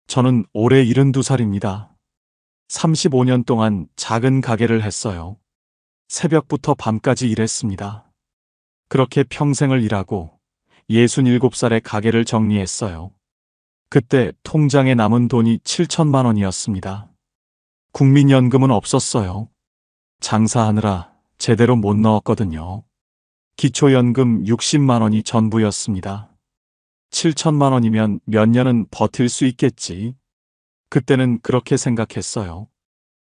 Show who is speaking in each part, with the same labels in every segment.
Speaker 1: 저는 올해 72살입니다. 35년 동안 작은 가게를 했어요. 새벽부터 밤까지 일했습니다. 그렇게 평생을 일하고 67살에 가게를 정리했어요. 그때 통장에 남은 돈이 7천만 원이었습니다. 국민연금은 없었어요. 장사하느라 제대로 못 넣었거든요. 기초연금 60만 원이 전부였습니다. 7천만 원이면 몇 년은 버틸 수 있겠지. 그때는 그렇게 생각했어요.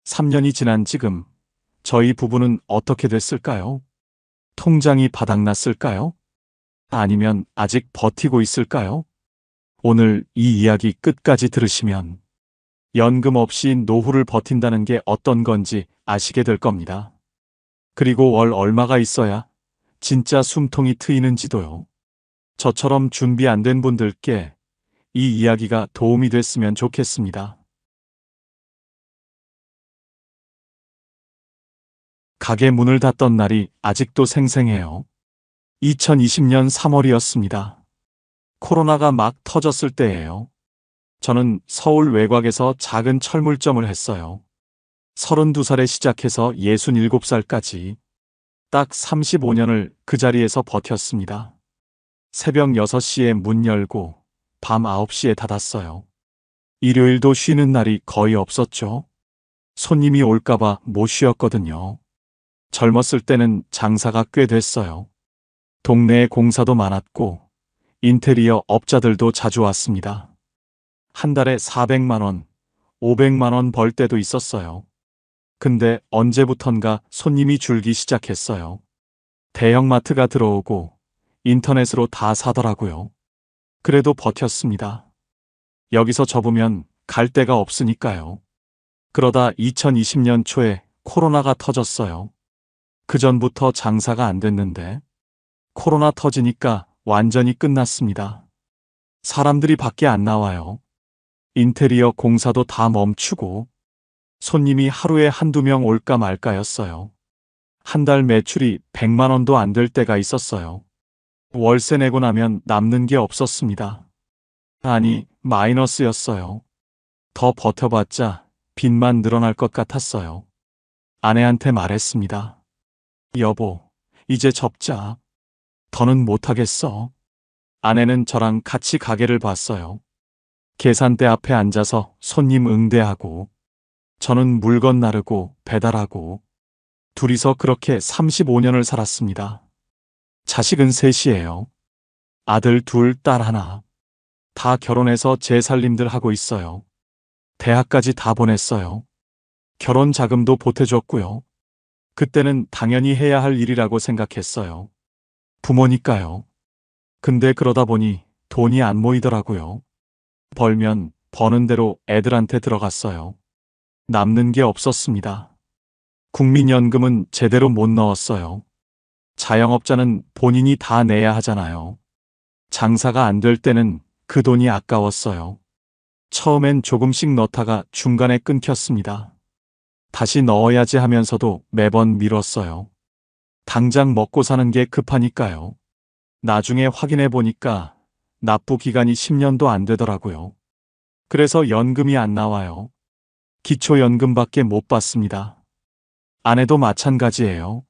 Speaker 1: 3년이 지난 지금 저희 부부는 어떻게 됐을까요? 통장이 바닥났을까요? 아니면 아직 버티고 있을까요? 오늘 이 이야기 끝까지 들으시면 연금 없이 노후를 버틴다는 게 어떤 건지 아시게 될 겁니다. 그리고 월 얼마가 있어야 진짜 숨통이 트이는지도요. 저처럼 준비 안 된 분들께 이 이야기가 도움이 됐으면 좋겠습니다. 가게 문을 닫던 날이 아직도 생생해요. 2020년 3월이었습니다. 코로나가 막 터졌을 때예요. 저는 서울 외곽에서 작은 철물점을 했어요. 32살에 시작해서 67살까지 딱 35년을 그 자리에서 버텼습니다. 새벽 6시에 문 열고 밤 9시에 닫았어요. 일요일도 쉬는 날이 거의 없었죠. 손님이 올까봐 못 쉬었거든요. 젊었을 때는 장사가 꽤 됐어요. 동네에 공사도 많았고 인테리어 업자들도 자주 왔습니다. 한 달에 400만 원, 500만 원 벌 때도 있었어요. 근데 언제부턴가 손님이 줄기 시작했어요. 대형마트가 들어오고 인터넷으로 다 사더라고요. 그래도 버텼습니다. 여기서 접으면 갈 데가 없으니까요. 그러다 2020년 초에 코로나가 터졌어요. 그전부터 장사가 안 됐는데 코로나 터지니까 완전히 끝났습니다. 사람들이 밖에 안 나와요. 인테리어 공사도 다 멈추고 손님이 하루에 한두 명 올까 말까였어요. 한 달 매출이 100만 원도 안 될 때가 있었어요. 월세 내고 나면 남는 게 없었습니다. 아니, 마이너스였어요. 더 버텨봤자 빚만 늘어날 것 같았어요. 아내한테 말했습니다. 여보, 이제 접자. 더는 못하겠어. 아내는 저랑 같이 가게를 봤어요. 계산대 앞에 앉아서 손님 응대하고, 저는 물건 나르고 배달하고, 둘이서 그렇게 35년을 살았습니다. 자식은 셋이에요. 아들 둘, 딸 하나. 다 결혼해서 제 살림들 하고 있어요. 대학까지 다 보냈어요. 결혼 자금도 보태줬고요. 그때는 당연히 해야 할 일이라고 생각했어요. 부모니까요. 근데 그러다 보니 돈이 안 모이더라고요. 벌면 버는 대로 애들한테 들어갔어요. 남는 게 없었습니다. 국민연금은 제대로 못 넣었어요. 자영업자는 본인이 다 내야 하잖아요. 장사가 안 될 때는 그 돈이 아까웠어요. 처음엔 조금씩 넣다가 중간에 끊겼습니다. 다시 넣어야지 하면서도 매번 미뤘어요. 당장 먹고 사는 게 급하니까요. 나중에 확인해 보니까 납부 기간이 10년도 안 되더라고요. 그래서 연금이 안 나와요. 기초연금밖에 못 받습니다. 아내도 마찬가지예요.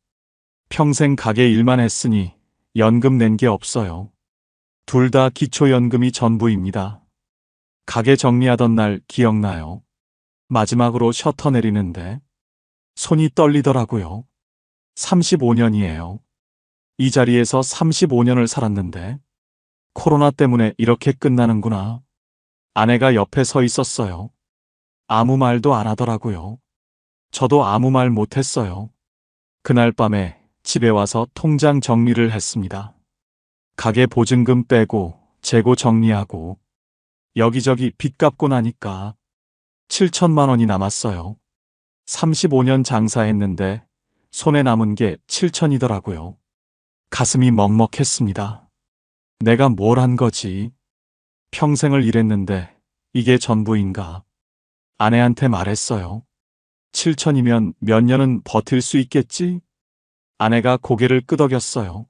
Speaker 1: 평생 가게 일만 했으니 연금 낸 게 없어요. 둘 다 기초연금이 전부입니다. 가게 정리하던 날 기억나요? 마지막으로 셔터 내리는데 손이 떨리더라고요. 35년이에요. 이 자리에서 35년을 살았는데 코로나 때문에 이렇게 끝나는구나. 아내가 옆에 서 있었어요. 아무 말도 안 하더라고요. 저도 아무 말 못했어요. 그날 밤에 집에 와서 통장 정리를 했습니다. 가게 보증금 빼고 재고 정리하고 여기저기 빚 갚고 나니까 7천만 원이 남았어요. 35년 장사했는데 손에 남은 게 7천이더라고요. 가슴이 먹먹했습니다. 내가 뭘 한 거지? 평생을 일했는데 이게 전부인가? 아내한테 말했어요. 7천이면 몇 년은 버틸 수 있겠지? 아내가 고개를 끄덕였어요.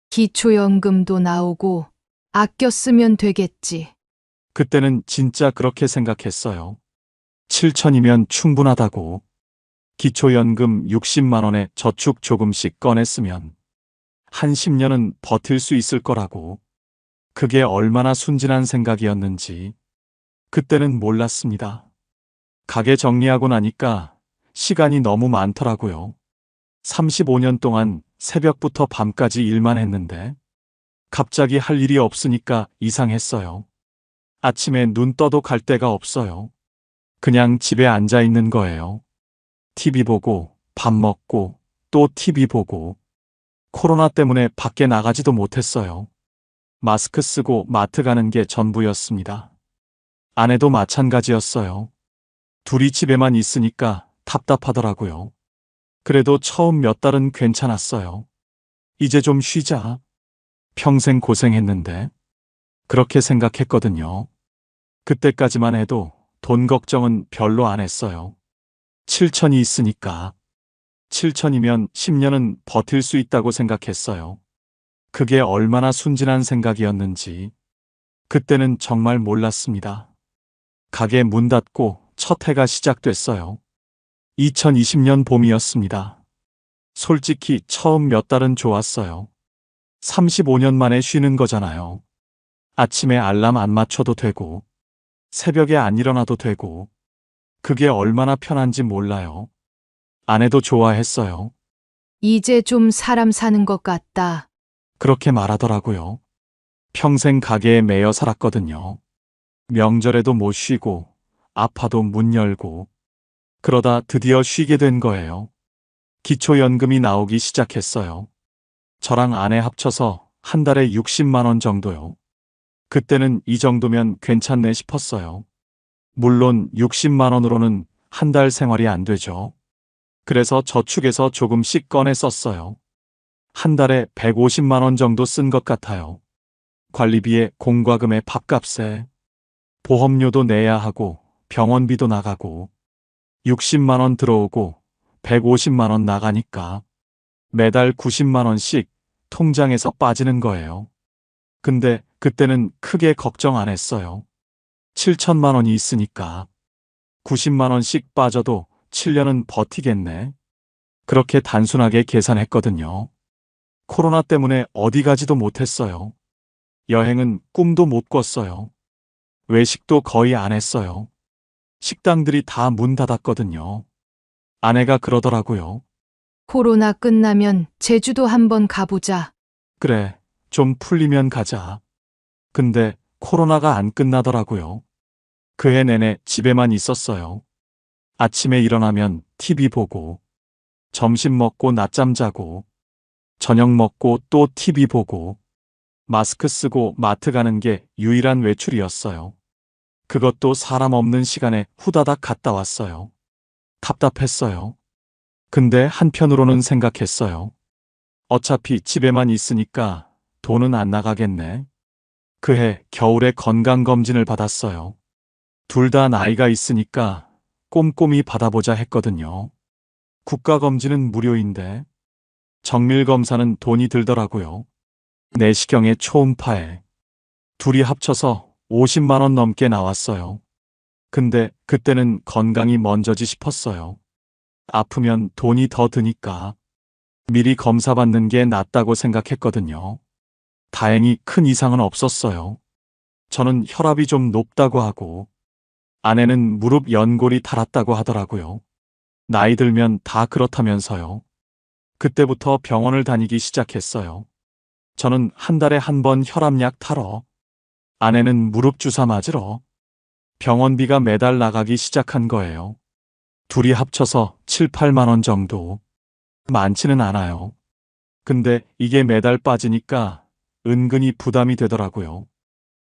Speaker 2: 기초연금도 나오고 아껴 쓰면 되겠지.
Speaker 1: 그때는 진짜 그렇게 생각했어요. 7천이면 충분하다고. 기초연금 60만 원에 저축 조금씩 꺼냈으면 한 10년은 버틸 수 있을 거라고. 그게 얼마나 순진한 생각이었는지 그때는 몰랐습니다. 가게 정리하고 나니까 시간이 너무 많더라고요. 35년 동안 새벽부터 밤까지 일만 했는데 갑자기 할 일이 없으니까 이상했어요. 아침에 눈 떠도 갈 데가 없어요. 그냥 집에 앉아 있는 거예요. TV 보고, 밥 먹고, 또 TV 보고. 코로나 때문에 밖에 나가지도 못했어요. 마스크 쓰고 마트 가는 게 전부였습니다. 아내도 마찬가지였어요. 둘이 집에만 있으니까 답답하더라고요. 그래도 처음 몇 달은 괜찮았어요. 이제 좀 쉬자. 평생 고생했는데. 그렇게 생각했거든요. 그때까지만 해도 돈 걱정은 별로 안 했어요. 7천이 있으니까. 7천이면 10년은 버틸 수 있다고 생각했어요. 그게 얼마나 순진한 생각이었는지 그때는 정말 몰랐습니다. 가게 문 닫고 첫 해가 시작됐어요. 2020년 봄이었습니다. 솔직히 처음 몇 달은 좋았어요. 35년 만에 쉬는 거잖아요. 아침에 알람 안 맞춰도 되고, 새벽에 안 일어나도 되고, 그게 얼마나 편한지 몰라요. 아내도 좋아했어요.
Speaker 2: 이제 좀 사람 사는 것 같다.
Speaker 1: 그렇게 말하더라고요. 평생 가게에 매여 살았거든요. 명절에도 못 쉬고, 아파도 문 열고, 그러다 드디어 쉬게 된 거예요. 기초연금이 나오기 시작했어요. 저랑 아내 합쳐서 한 달에 60만 원 정도요. 그때는 이 정도면 괜찮네 싶었어요. 물론 60만 원으로는 한 달 생활이 안 되죠. 그래서 저축해서 조금씩 꺼내 썼어요. 한 달에 150만 원 정도 쓴 것 같아요. 관리비에 공과금에 밥값에 보험료도 내야 하고 병원비도 나가고 60만 원 들어오고 150만 원 나가니까 매달 90만 원씩 통장에서 빠지는 거예요. 근데 그때는 크게 걱정 안 했어요. 7천만 원이 있으니까 90만 원씩 빠져도 7년은 버티겠네. 그렇게 단순하게 계산했거든요. 코로나 때문에 어디 가지도 못했어요. 여행은 꿈도 못 꿨어요. 외식도 거의 안 했어요. 식당들이 다 문 닫았거든요. 아내가 그러더라고요.
Speaker 2: 코로나 끝나면 제주도 한번 가보자.
Speaker 1: 그래, 좀 풀리면 가자. 근데 코로나가 안 끝나더라고요. 그해 내내 집에만 있었어요. 아침에 일어나면 TV 보고, 점심 먹고 낮잠 자고, 저녁 먹고 또 TV 보고, 마스크 쓰고 마트 가는 게 유일한 외출이었어요. 그것도 사람 없는 시간에 후다닥 갔다 왔어요. 답답했어요. 근데 한편으로는 생각했어요. 어차피 집에만 있으니까 돈은 안 나가겠네. 그해 겨울에 건강검진을 받았어요. 둘 다 나이가 있으니까 꼼꼼히 받아보자 했거든요. 국가검진은 무료인데 정밀검사는 돈이 들더라고요. 내시경에 초음파에 둘이 합쳐서 50만 원 넘게 나왔어요. 근데 그때는 건강이 먼저지 싶었어요. 아프면 돈이 더 드니까 미리 검사 받는 게 낫다고 생각했거든요. 다행히 큰 이상은 없었어요. 저는 혈압이 좀 높다고 하고 아내는 무릎 연골이 닳았다고 하더라고요. 나이 들면 다 그렇다면서요. 그때부터 병원을 다니기 시작했어요. 저는 한 달에 한 번 혈압약 타러, 아내는 무릎 주사 맞으러, 병원비가 매달 나가기 시작한 거예요. 둘이 합쳐서 7, 8만 원 정도. 많지는 않아요. 근데 이게 매달 빠지니까 은근히 부담이 되더라고요.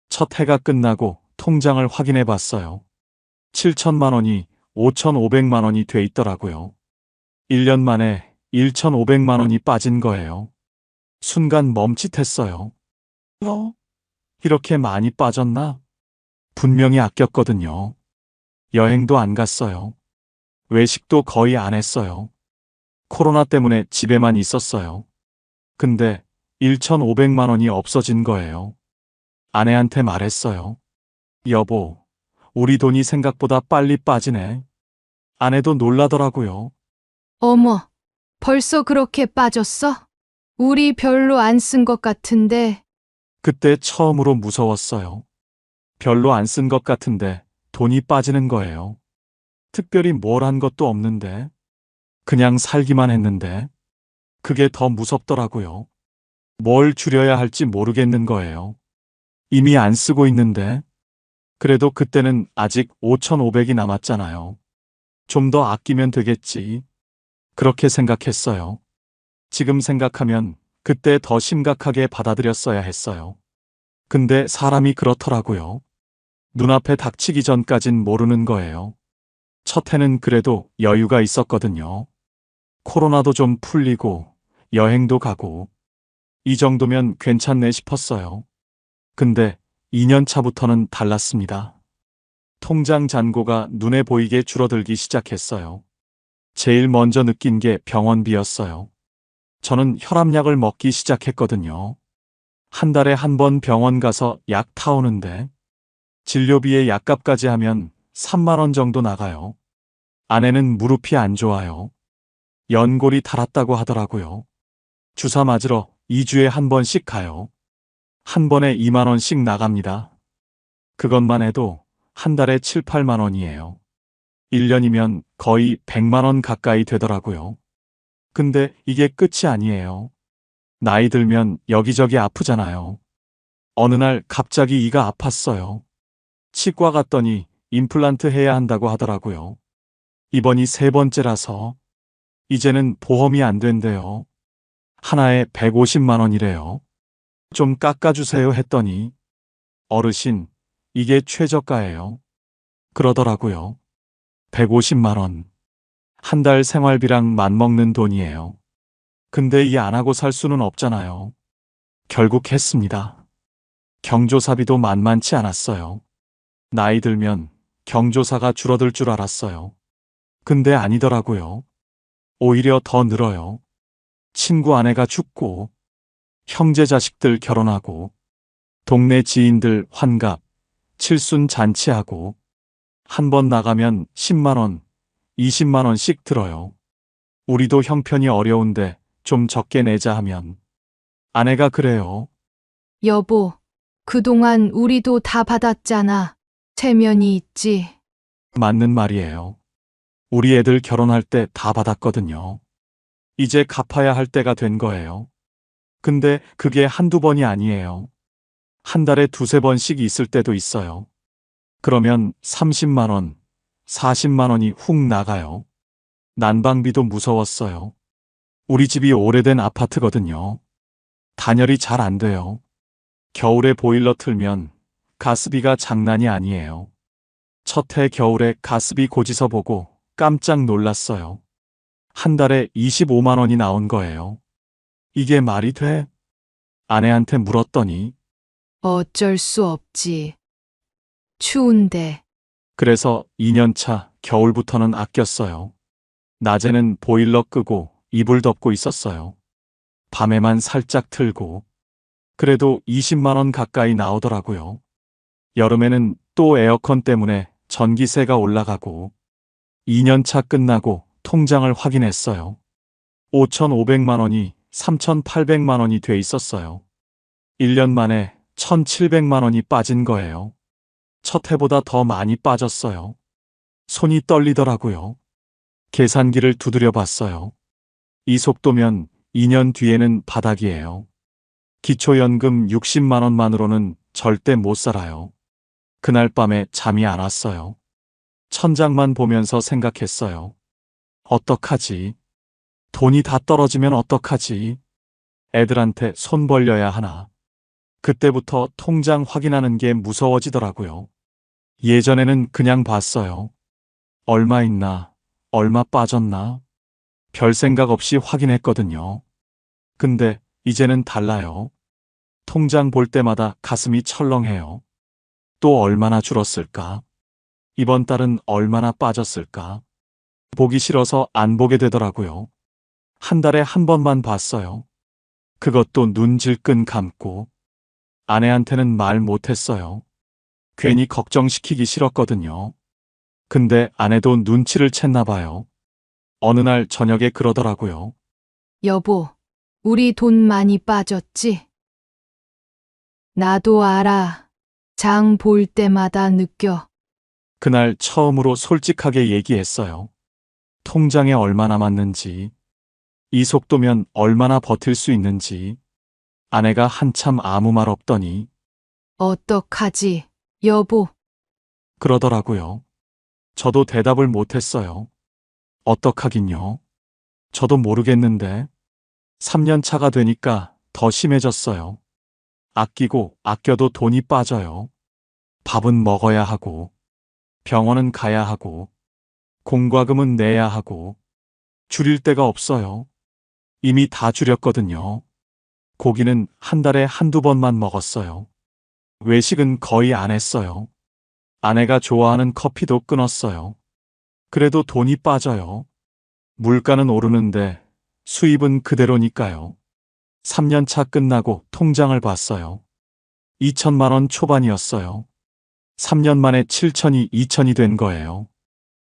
Speaker 1: 첫 해가 끝나고 통장을 확인해 봤어요. 7천만 원이 5,500만 원이 돼 있더라고요. 1년 만에 1,500만 원이 빠진 거예요. 순간 멈칫했어요. 이렇게 많이 빠졌나? 분명히 아꼈거든요. 여행도 안 갔어요. 외식도 거의 안 했어요. 코로나 때문에 집에만 있었어요. 근데 1,500만 원이 없어진 거예요. 아내한테 말했어요. 여보, 우리 돈이 생각보다 빨리 빠지네. 아내도 놀라더라고요.
Speaker 2: 어머, 벌써 그렇게 빠졌어? 우리 별로 안 쓴 것 같은데.
Speaker 1: 그때 처음으로 무서웠어요. 별로 안 쓴 것 같은데 돈이 빠지는 거예요. 특별히 뭘 한 것도 없는데. 그냥 살기만 했는데. 그게 더 무섭더라고요. 뭘 줄여야 할지 모르겠는 거예요. 이미 안 쓰고 있는데. 그래도 그때는 아직 5,500이 남았잖아요. 좀 더 아끼면 되겠지. 그렇게 생각했어요. 지금 생각하면 그때 더 심각하게 받아들였어야 했어요. 근데 사람이 그렇더라고요. 눈앞에 닥치기 전까진 모르는 거예요. 첫 해는 그래도 여유가 있었거든요. 코로나도 좀 풀리고 여행도 가고 이 정도면 괜찮네 싶었어요. 근데 2년 차부터는 달랐습니다. 통장 잔고가 눈에 보이게 줄어들기 시작했어요. 제일 먼저 느낀 게 병원비였어요. 저는 혈압약을 먹기 시작했거든요. 한 달에 한 번 병원 가서 약 타오는데 진료비에 약값까지 하면 3만 원 정도 나가요. 아내는 무릎이 안 좋아요. 연골이 닳았다고 하더라고요. 주사 맞으러 2주에 한 번씩 가요. 한 번에 2만 원씩 나갑니다. 그것만 해도 한 달에 7, 8만 원이에요. 1년이면 거의 100만 원 가까이 되더라고요. 근데 이게 끝이 아니에요. 나이 들면 여기저기 아프잖아요. 어느 날 갑자기 이가 아팠어요. 치과 갔더니 임플란트 해야 한다고 하더라고요. 이번이 세 번째라서 이제는 보험이 안 된대요. 하나에 150만 원이래요. 좀 깎아주세요 했더니 어르신, 이게 최저가예요. 그러더라고요. 150만 원. 한 달 생활비랑 맞먹는 돈이에요. 근데 이 안 하고 살 수는 없잖아요. 결국 했습니다. 경조사비도 만만치 않았어요. 나이 들면 경조사가 줄어들 줄 알았어요. 근데 아니더라고요. 오히려 더 늘어요. 친구 아내가 죽고, 형제 자식들 결혼하고, 동네 지인들 환갑, 칠순 잔치하고, 한 번 나가면 10만 원, 20만 원씩 들어요. 우리도 형편이 어려운데 좀 적게 내자 하면. 아내가 그래요.
Speaker 2: 여보, 그동안 우리도 다 받았잖아. 체면이 있지.
Speaker 1: 맞는 말이에요. 우리 애들 결혼할 때 다 받았거든요. 이제 갚아야 할 때가 된 거예요. 근데 그게 한두 번이 아니에요. 한 달에 두세 번씩 있을 때도 있어요. 그러면 30만 원, 40만 원이 훅 나가요. 난방비도 무서웠어요. 우리 집이 오래된 아파트거든요. 단열이 잘 안 돼요. 겨울에 보일러 틀면 가스비가 장난이 아니에요. 첫 해 겨울에 가스비 고지서 보고 깜짝 놀랐어요. 한 달에 25만 원이 나온 거예요. 이게 말이 돼? 아내한테 물었더니
Speaker 2: 어쩔 수 없지. 추운데.
Speaker 1: 그래서 2년 차 겨울부터는 아꼈어요. 낮에는 보일러 끄고 이불 덮고 있었어요. 밤에만 살짝 틀고 그래도 20만 원 가까이 나오더라고요. 여름에는 또 에어컨 때문에 전기세가 올라가고 2년 차 끝나고 통장을 확인했어요. 5,500만 원이 3,800만 원이 돼 있었어요. 1년 만에 1,700만 원이 빠진 거예요. 첫 해보다 더 많이 빠졌어요. 손이 떨리더라고요. 계산기를 두드려 봤어요. 이 속도면 2년 뒤에는 바닥이에요. 기초연금 60만 원만으로는 절대 못 살아요. 그날 밤에 잠이 안 왔어요. 천장만 보면서 생각했어요. 어떡하지? 돈이 다 떨어지면 어떡하지? 애들한테 손 벌려야 하나? 그때부터 통장 확인하는 게 무서워지더라고요. 예전에는 그냥 봤어요. 얼마 있나? 얼마 빠졌나? 별 생각 없이 확인했거든요. 근데 이제는 달라요. 통장 볼 때마다 가슴이 철렁해요. 또 얼마나 줄었을까? 이번 달은 얼마나 빠졌을까? 보기 싫어서 안 보게 되더라고요. 한 달에 한 번만 봤어요. 그것도 눈 질끈 감고. 아내한테는 말 못했어요. 괜히 걱정시키기 싫었거든요. 근데 아내도 눈치를 챘나 봐요. 어느 날 저녁에 그러더라고요.
Speaker 2: 여보, 우리 돈 많이 빠졌지? 나도 알아. 장 볼 때마다 느껴.
Speaker 1: 그날 처음으로 솔직하게 얘기했어요. 통장에 얼마 남았는지, 이 속도면 얼마나 버틸 수 있는지. 아내가 한참 아무 말 없더니
Speaker 2: 어떡하지, 여보?
Speaker 1: 그러더라고요. 저도 대답을 못했어요. 어떡하긴요. 저도 모르겠는데 3년 차가 되니까 더 심해졌어요. 아끼고 아껴도 돈이 빠져요. 밥은 먹어야 하고, 병원은 가야 하고, 공과금은 내야 하고, 줄일 데가 없어요. 이미 다 줄였거든요. 고기는 한 달에 한두 번만 먹었어요. 외식은 거의 안 했어요. 아내가 좋아하는 커피도 끊었어요. 그래도 돈이 빠져요. 물가는 오르는데 수입은 그대로니까요. 3년 차 끝나고 통장을 봤어요. 2천만 원 초반이었어요. 3년 만에 7천이 2천이 된 거예요.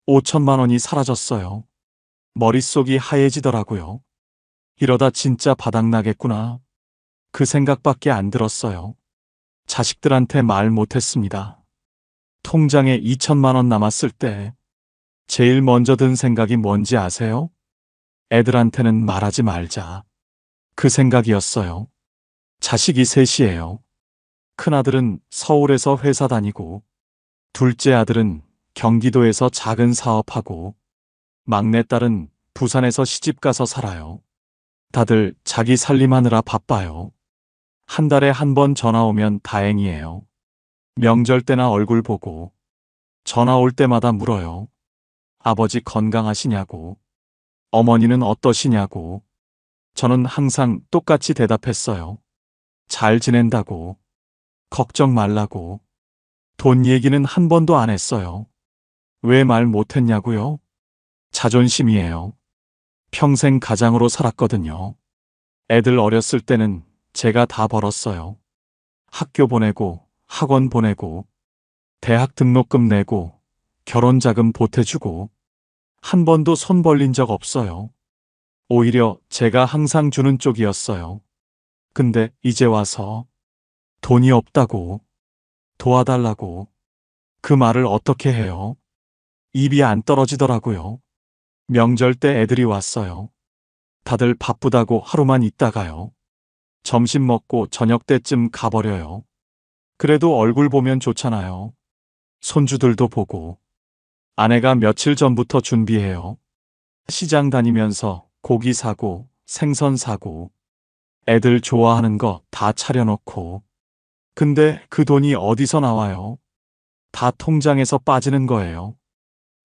Speaker 1: 5천만 원이 사라졌어요. 머릿속이 하얘지더라고요. 이러다 진짜 바닥나겠구나. 그 생각밖에 안 들었어요. 자식들한테 말 못했습니다. 통장에 2천만 원 남았을 때 제일 먼저 든 생각이 뭔지 아세요? 애들한테는 말하지 말자. 그 생각이었어요. 자식이 셋이에요. 큰아들은 서울에서 회사 다니고, 둘째 아들은 경기도에서 작은 사업하고, 막내딸은 부산에서 시집가서 살아요. 다들 자기 살림하느라 바빠요. 한 달에 한 번 전화 오면 다행이에요. 명절 때나 얼굴 보고, 전화 올 때마다 물어요. 아버지 건강하시냐고, 어머니는 어떠시냐고. 저는 항상 똑같이 대답했어요. 잘 지낸다고, 걱정 말라고. 돈 얘기는 한 번도 안 했어요. 왜 말 못했냐고요? 자존심이에요. 평생 가장으로 살았거든요. 애들 어렸을 때는 제가 다 벌었어요. 학교 보내고, 학원 보내고, 대학 등록금 내고, 결혼 자금 보태주고, 한 번도 손 벌린 적 없어요. 오히려 제가 항상 주는 쪽이었어요. 근데 이제 와서 돈이 없다고, 도와달라고, 그 말을 어떻게 해요? 입이 안 떨어지더라고요. 명절 때 애들이 왔어요. 다들 바쁘다고 하루만 있다가요. 점심 먹고 저녁 때쯤 가버려요. 그래도 얼굴 보면 좋잖아요. 손주들도 보고. 아내가 며칠 전부터 준비해요. 시장 다니면서 고기 사고, 생선 사고, 애들 좋아하는 거 다 차려놓고. 근데 그 돈이 어디서 나와요? 다 통장에서 빠지는 거예요.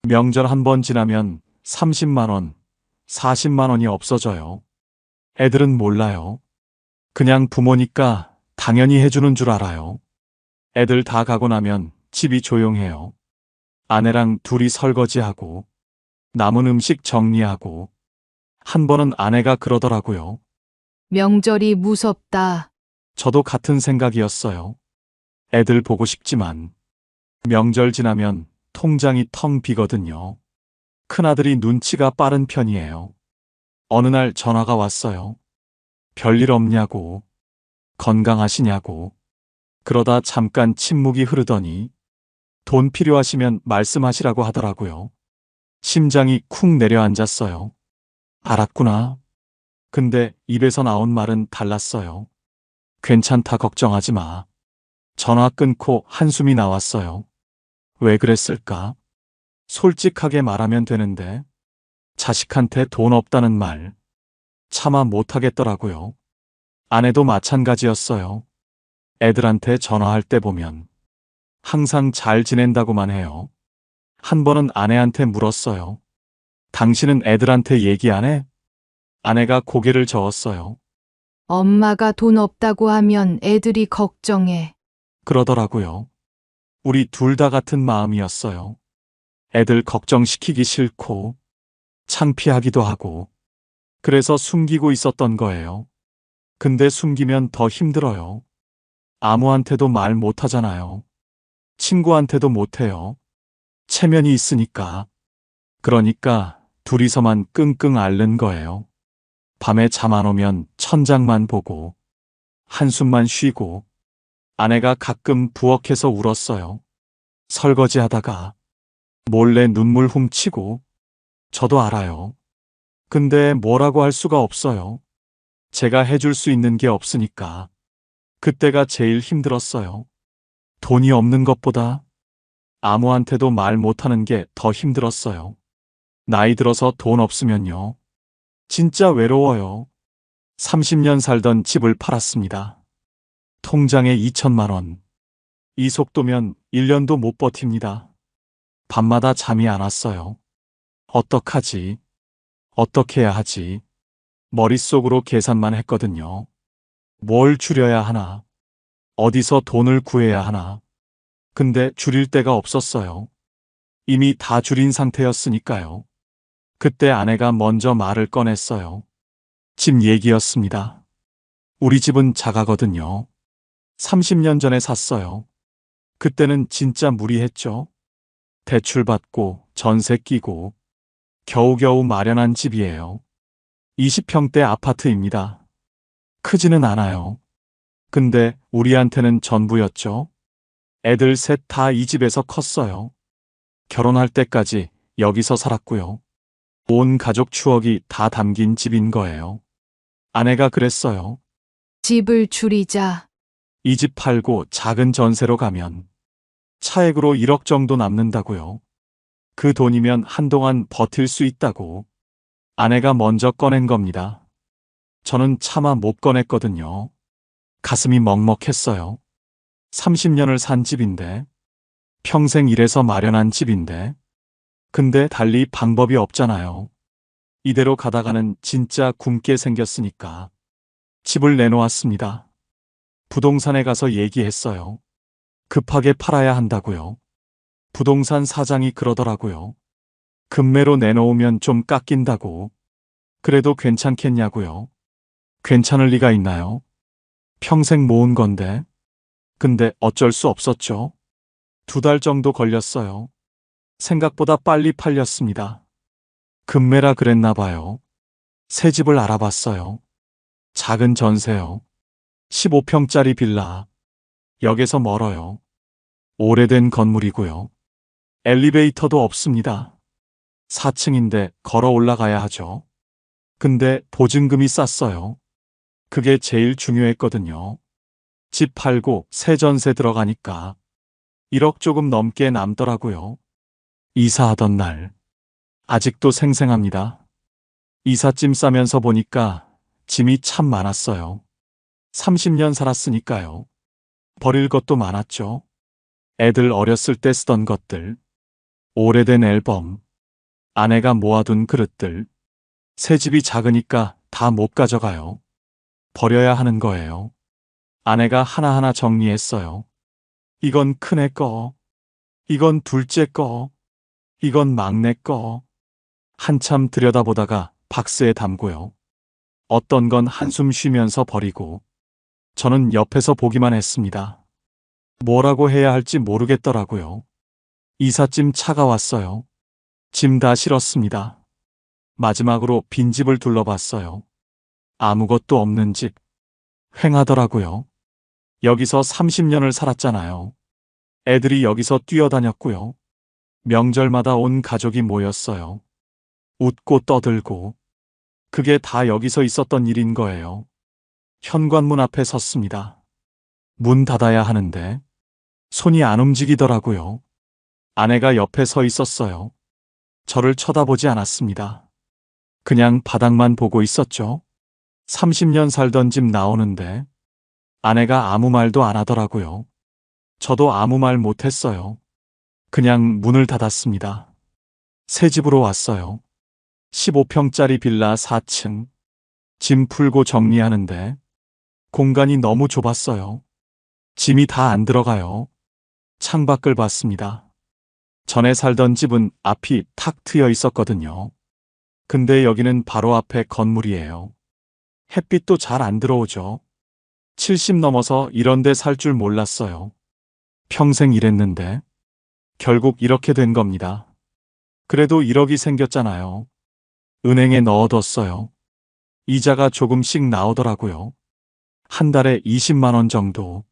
Speaker 1: 명절 한 번 지나면 30만 원, 40만 원이 없어져요. 애들은 몰라요. 그냥 부모니까 당연히 해주는 줄 알아요. 애들 다 가고 나면 집이 조용해요. 아내랑 둘이 설거지하고, 남은 음식 정리하고, 한 번은 아내가 그러더라고요.
Speaker 2: 명절이 무섭다.
Speaker 1: 저도 같은 생각이었어요. 애들 보고 싶지만, 명절 지나면 통장이 텅 비거든요. 큰아들이 눈치가 빠른 편이에요. 어느 날 전화가 왔어요. 별일 없냐고, 건강하시냐고. 그러다 잠깐 침묵이 흐르더니 돈 필요하시면 말씀하시라고 하더라고요. 심장이 쿵 내려앉았어요. 알았구나. 근데 입에서 나온 말은 달랐어요. 괜찮다, 걱정하지 마. 전화 끊고 한숨이 나왔어요. 왜 그랬을까? 솔직하게 말하면 되는데 자식한테 돈 없다는 말 차마 못하겠더라고요. 아내도 마찬가지였어요. 애들한테 전화할 때 보면 항상 잘 지낸다고만 해요. 한 번은 아내한테 물었어요. 당신은 애들한테 얘기 안 해? 아내가 고개를 저었어요.
Speaker 2: 엄마가 돈 없다고 하면 애들이 걱정해.
Speaker 1: 그러더라고요. 우리 둘 다 같은 마음이었어요. 애들 걱정시키기 싫고 창피하기도 하고 그래서 숨기고 있었던 거예요. 근데 숨기면 더 힘들어요. 아무한테도 말 못하잖아요. 친구한테도 못해요. 체면이 있으니까. 그러니까 둘이서만 끙끙 앓는 거예요. 밤에 잠 안 오면 천장만 보고 한숨만 쉬고 아내가 가끔 부엌에서 울었어요. 설거지 하다가 몰래 눈물 훔치고 저도 알아요. 근데 뭐라고 할 수가 없어요. 제가 해줄 수 있는 게 없으니까. 그때가 제일 힘들었어요. 돈이 없는 것보다 아무한테도 말 못하는 게 더 힘들었어요. 나이 들어서 돈 없으면요. 진짜 외로워요. 30년 살던 집을 팔았습니다. 통장에 2천만 원. 이 속도면 1년도 못 버팁니다. 밤마다 잠이 안 왔어요. 어떡하지? 어떻게 해야 하지? 머릿속으로 계산만 했거든요. 뭘 줄여야 하나? 어디서 돈을 구해야 하나? 근데 줄일 데가 없었어요. 이미 다 줄인 상태였으니까요. 그때 아내가 먼저 말을 꺼냈어요. 집 얘기였습니다. 우리 집은 작아거든요. 30년 전에 샀어요. 그때는 진짜 무리했죠. 대출 받고 전세 끼고 겨우겨우 마련한 집이에요. 20평대 아파트입니다. 크지는 않아요. 근데 우리한테는 전부였죠. 애들 셋 다 이 집에서 컸어요. 결혼할 때까지 여기서 살았고요. 온 가족 추억이 다 담긴 집인 거예요. 아내가 그랬어요.
Speaker 2: 집을 줄이자.
Speaker 1: 이 집 팔고 작은 전세로 가면 차액으로 1억 정도 남는다고요. 그 돈이면 한동안 버틸 수 있다고. 아내가 먼저 꺼낸 겁니다. 저는 차마 못 꺼냈거든요. 가슴이 먹먹했어요. 30년을 산 집인데, 평생 일해서 마련한 집인데, 근데 달리 방법이 없잖아요. 이대로 가다가는 진짜 굶게 생겼으니까. 집을 내놓았습니다. 부동산에 가서 얘기했어요. 급하게 팔아야 한다고요. 부동산 사장이 그러더라고요. 급매로 내놓으면 좀 깎인다고. 그래도 괜찮겠냐고요. 괜찮을 리가 있나요? 평생 모은 건데. 근데 어쩔 수 없었죠. 2달 정도 걸렸어요. 생각보다 빨리 팔렸습니다. 급매라 그랬나 봐요. 새 집을 알아봤어요. 작은 전세요. 15평짜리 빌라. 역에서 멀어요. 오래된 건물이고요. 엘리베이터도 없습니다. 4층인데 걸어 올라가야 하죠. 근데 보증금이 쌌어요. 그게 제일 중요했거든요. 집 팔고 새 전세 들어가니까 1억 조금 넘게 남더라고요. 이사하던 날. 아직도 생생합니다. 이삿짐 싸면서 보니까 짐이 참 많았어요. 30년 살았으니까요. 버릴 것도 많았죠. 애들 어렸을 때 쓰던 것들. 오래된 앨범. 아내가 모아둔 그릇들. 새 집이 작으니까 다 못 가져가요. 버려야 하는 거예요. 아내가 하나하나 정리했어요. 이건 큰애 거. 이건 둘째 거. 이건 막내 거. 한참 들여다보다가 박스에 담고요. 어떤 건 한숨 쉬면서 버리고 저는 옆에서 보기만 했습니다. 뭐라고 해야 할지 모르겠더라고요. 이삿짐 차가 왔어요. 짐 다 실었습니다. 마지막으로 빈집을 둘러봤어요. 아무것도 없는 집. 휑하더라고요. 여기서 30년을 살았잖아요. 애들이 여기서 뛰어다녔고요. 명절마다 온 가족이 모였어요. 웃고 떠들고. 그게 다 여기서 있었던 일인 거예요. 현관문 앞에 섰습니다. 문 닫아야 하는데 손이 안 움직이더라고요. 아내가 옆에 서 있었어요. 저를 쳐다보지 않았습니다. 그냥 바닥만 보고 있었죠. 30년 살던 집 나오는데 아내가 아무 말도 안 하더라고요. 저도 아무 말 못했어요. 그냥 문을 닫았습니다. 새 집으로 왔어요. 15평짜리 빌라 4층. 짐 풀고 정리하는데 공간이 너무 좁았어요. 짐이 다 안 들어가요. 창밖을 봤습니다. 전에 살던 집은 앞이 탁 트여 있었거든요. 근데 여기는 바로 앞에 건물이에요. 햇빛도 잘 안 들어오죠. 70 넘어서 이런 데 살 줄 몰랐어요. 평생 일했는데 결국 이렇게 된 겁니다. 그래도 1억이 생겼잖아요. 은행에 넣어뒀어요. 이자가 조금씩 나오더라고요. 한 달에 20만 원 정도.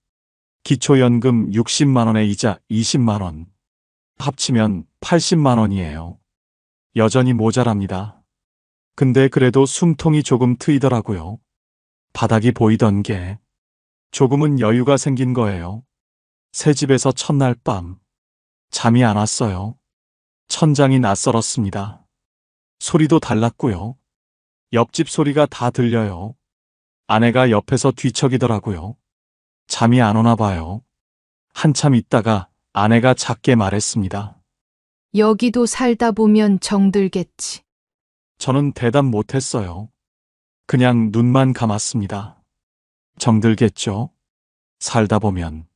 Speaker 1: 기초연금 60만 원에 이자 20만 원. 합치면 80만 원이에요. 여전히 모자랍니다. 근데 그래도 숨통이 조금 트이더라고요. 바닥이 보이던 게 조금은 여유가 생긴 거예요. 새 집에서 첫날 밤 잠이 안 왔어요. 천장이 낯설었습니다. 소리도 달랐고요. 옆집 소리가 다 들려요. 아내가 옆에서 뒤척이더라고요. 잠이 안 오나 봐요. 한참 있다가 아내가 작게 말했습니다.
Speaker 2: 여기도 살다 보면 정들겠지.
Speaker 1: 저는 대답 못했어요. 그냥 눈만 감았습니다. 정들겠죠? 살다 보면.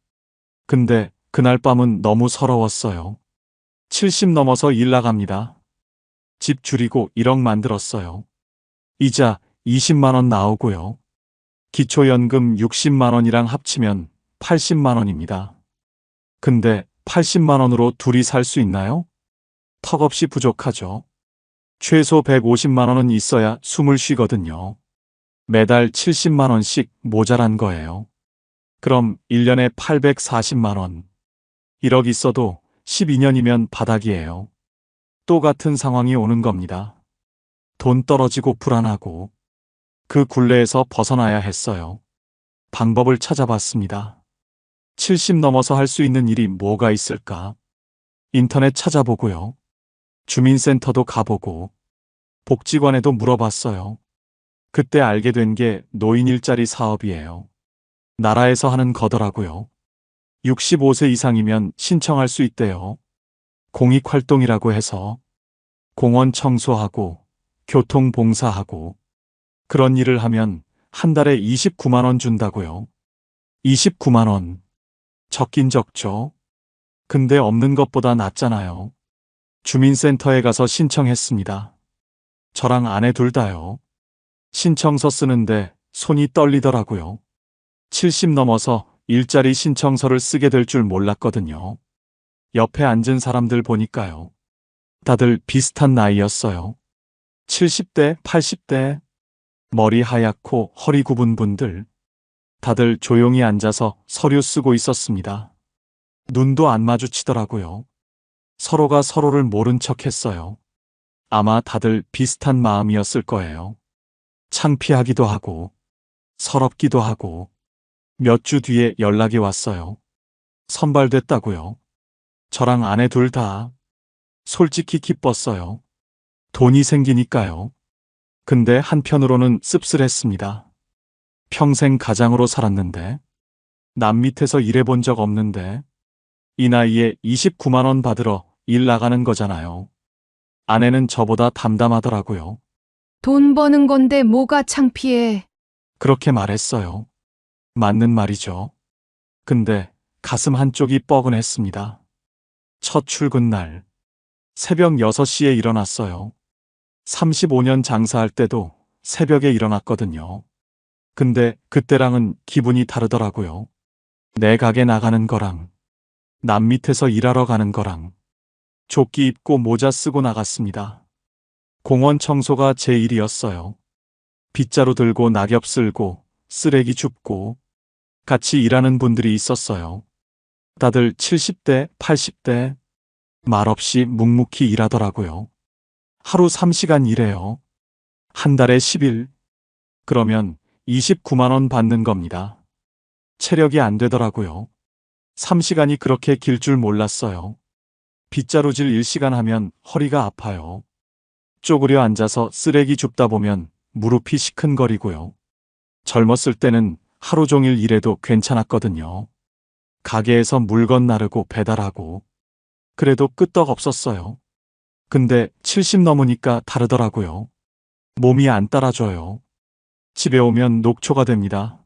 Speaker 1: 근데 그날 밤은 너무 서러웠어요. 70 넘어서 일 나갑니다. 집 줄이고 1억 만들었어요. 이자 20만 원 나오고요. 기초연금 60만 원이랑 합치면 80만 원입니다. 근데 80만 원으로 둘이 살 수 있나요? 턱없이 부족하죠. 최소 150만 원은 있어야 숨을 쉬거든요. 매달 70만 원씩 모자란 거예요. 그럼 1년에 840만 원. 1억 있어도 12년이면 바닥이에요. 또 같은 상황이 오는 겁니다. 돈 떨어지고 불안하고 그 굴레에서 벗어나야 했어요. 방법을 찾아봤습니다. 70 넘어서 할 수 있는 일이 뭐가 있을까? 인터넷 찾아보고요. 주민센터도 가보고 복지관에도 물어봤어요. 그때 알게 된 게 노인 일자리 사업이에요. 나라에서 하는 거더라고요. 65세 이상이면 신청할 수 있대요. 공익활동이라고 해서 공원 청소하고 교통 봉사하고 그런 일을 하면 한 달에 29만 원 준다고요. 29만 원. 적긴 적죠. 근데 없는 것보다 낫잖아요. 주민센터에 가서 신청했습니다. 저랑 아내 둘 다요. 신청서 쓰는데 손이 떨리더라고요. 70 넘어서 일자리 신청서를 쓰게 될 줄 몰랐거든요. 옆에 앉은 사람들 보니까요. 다들 비슷한 나이였어요. 70대, 80대, 머리 하얗고 허리 굽은 분들. 다들 조용히 앉아서 서류 쓰고 있었습니다. 눈도 안 마주치더라고요. 서로가 서로를 모른 척 했어요. 아마 다들 비슷한 마음이었을 거예요. 창피하기도 하고, 서럽기도 하고, 몇 주 뒤에 연락이 왔어요. 선발됐다고요. 저랑 아내 둘 다 솔직히 기뻤어요. 돈이 생기니까요. 근데 한편으로는 씁쓸했습니다. 평생 가장으로 살았는데, 남 밑에서 일해본 적 없는데, 이 나이에 29만 원 받으러 일 나가는 거잖아요. 아내는 저보다 담담하더라고요.
Speaker 2: 돈 버는 건데 뭐가 창피해.
Speaker 1: 그렇게 말했어요. 맞는 말이죠. 근데 가슴 한쪽이 뻐근했습니다. 첫 출근 날, 새벽 6시에 일어났어요. 35년 장사할 때도 새벽에 일어났거든요. 근데 그때랑은 기분이 다르더라고요. 내 가게 나가는 거랑, 남 밑에서 일하러 가는 거랑, 조끼 입고 모자 쓰고 나갔습니다. 공원 청소가 제 일이었어요. 빗자루 들고 낙엽 쓸고, 쓰레기 줍고, 같이 일하는 분들이 있었어요. 다들 70대, 80대, 말없이 묵묵히 일하더라고요. 하루 3시간 일해요. 한 달에 10일. 그러면 29만 원 받는 겁니다. 체력이 안 되더라고요. 3시간이 그렇게 길 줄 몰랐어요. 빗자루질 1시간 하면 허리가 아파요. 쪼그려 앉아서 쓰레기 줍다 보면 무릎이 시큰거리고요. 젊었을 때는 하루 종일 일해도 괜찮았거든요. 가게에서 물건 나르고 배달하고. 그래도 끄떡 없었어요. 근데 70 넘으니까 다르더라고요. 몸이 안 따라줘요. 집에 오면 녹초가 됩니다.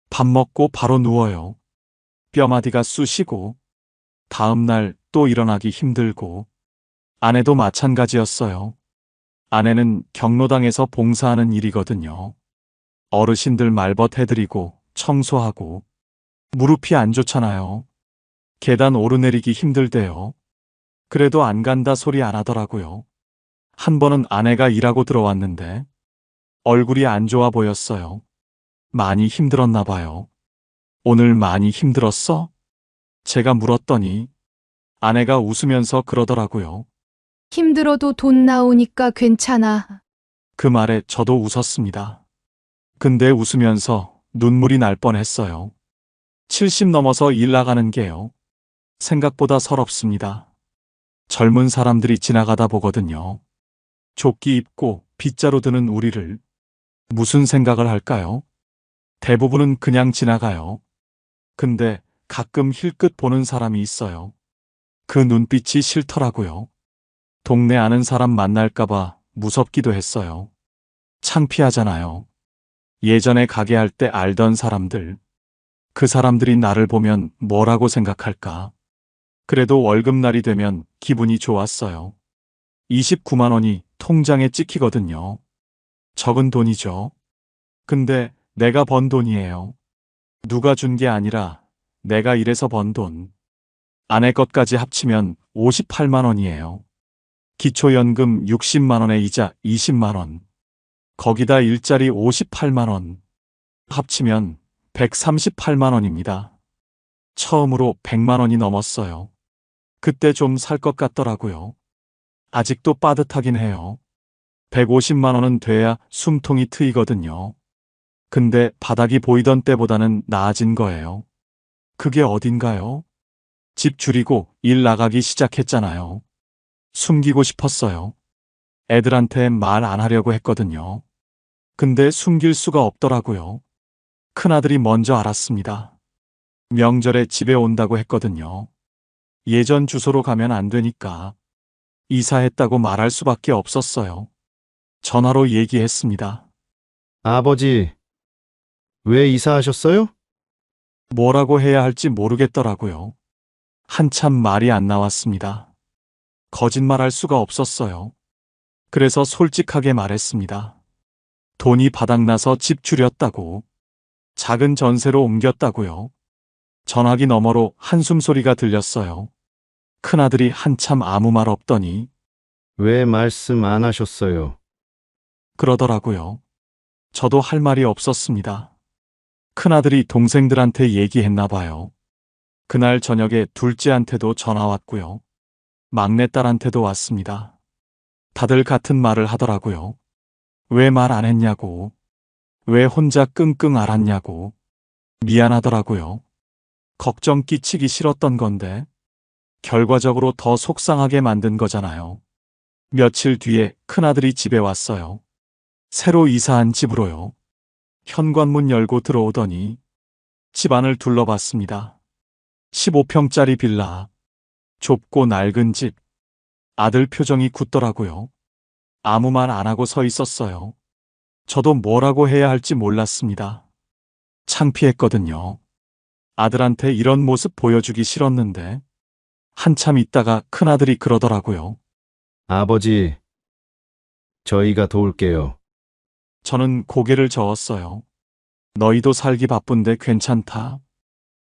Speaker 1: 밥 먹고 바로 누워요. 뼈마디가 쑤시고, 다음날 또 일어나기 힘들고, 아내도 마찬가지였어요. 아내는 경로당에서 봉사하는 일이거든요. 어르신들 말벗 해드리고, 청소하고, 무릎이 안 좋잖아요. 계단 오르내리기 힘들대요. 그래도 안 간다 소리 안 하더라고요. 한 번은 아내가 일하고 들어왔는데 얼굴이 안 좋아 보였어요. 많이 힘들었나 봐요. 오늘 많이 힘들었어? 제가 물었더니 아내가 웃으면서 그러더라고요.
Speaker 2: 힘들어도 돈 나오니까 괜찮아.
Speaker 1: 그 말에 저도 웃었습니다. 근데 웃으면서 눈물이 날 뻔했어요. 70 넘어서 일 나가는 게요. 생각보다 서럽습니다. 젊은 사람들이 지나가다 보거든요. 조끼 입고 빗자루 드는 우리를 무슨 생각을 할까요? 대부분은 그냥 지나가요. 근데 가끔 힐끗 보는 사람이 있어요. 그 눈빛이 싫더라고요. 동네 아는 사람 만날까봐 무섭기도 했어요. 창피하잖아요. 예전에 가게 할 때 알던 사람들, 그 사람들이 나를 보면 뭐라고 생각할까? 그래도 월급날이 되면 기분이 좋았어요. 29만 원이 통장에 찍히거든요. 적은 돈이죠. 근데 내가 번 돈이에요. 누가 준 게 아니라 내가 일해서 번 돈. 아내 것까지 합치면 58만 원이에요. 기초연금 60만 원에 이자 20만 원. 거기다 일자리 58만 원. 합치면 138만 원입니다. 처음으로 100만 원이 넘었어요. 그때 좀 살 것 같더라고요. 아직도 빠듯하긴 해요. 150만 원은 돼야 숨통이 트이거든요. 근데 바닥이 보이던 때보다는 나아진 거예요. 그게 어딘가요? 집 줄이고 일 나가기 시작했잖아요. 숨기고 싶었어요. 애들한테 말 안 하려고 했거든요. 근데 숨길 수가 없더라고요. 큰아들이 먼저 알았습니다. 명절에 집에 온다고 했거든요. 예전 주소로 가면 안 되니까 이사했다고 말할 수밖에 없었어요. 전화로 얘기했습니다.
Speaker 3: 아버지, 왜 이사하셨어요?
Speaker 1: 뭐라고 해야 할지 모르겠더라고요. 한참 말이 안 나왔습니다. 거짓말할 수가 없었어요. 그래서 솔직하게 말했습니다. 돈이 바닥나서 집 줄였다고. 작은 전세로 옮겼다고요. 전화기 너머로 한숨 소리가 들렸어요. 큰아들이 한참 아무 말 없더니
Speaker 3: 왜 말씀 안 하셨어요?
Speaker 1: 그러더라고요. 저도 할 말이 없었습니다. 큰아들이 동생들한테 얘기했나 봐요. 그날 저녁에 둘째한테도 전화 왔고요. 막내딸한테도 왔습니다. 다들 같은 말을 하더라고요. 왜 말 안 했냐고. 왜 혼자 끙끙 앓았냐고. 미안하더라고요. 걱정 끼치기 싫었던 건데 결과적으로 더 속상하게 만든 거잖아요. 며칠 뒤에 큰아들이 집에 왔어요. 새로 이사한 집으로요. 현관문 열고 들어오더니 집안을 둘러봤습니다. 15평짜리 빌라. 좁고 낡은 집. 아들 표정이 굳더라고요. 아무 말 안 하고 서 있었어요. 저도 뭐라고 해야 할지 몰랐습니다. 창피했거든요. 아들한테 이런 모습 보여주기 싫었는데 한참 있다가 큰아들이 그러더라고요.
Speaker 3: 아버지, 저희가 도울게요.
Speaker 1: 저는 고개를 저었어요. 너희도 살기 바쁜데 괜찮다.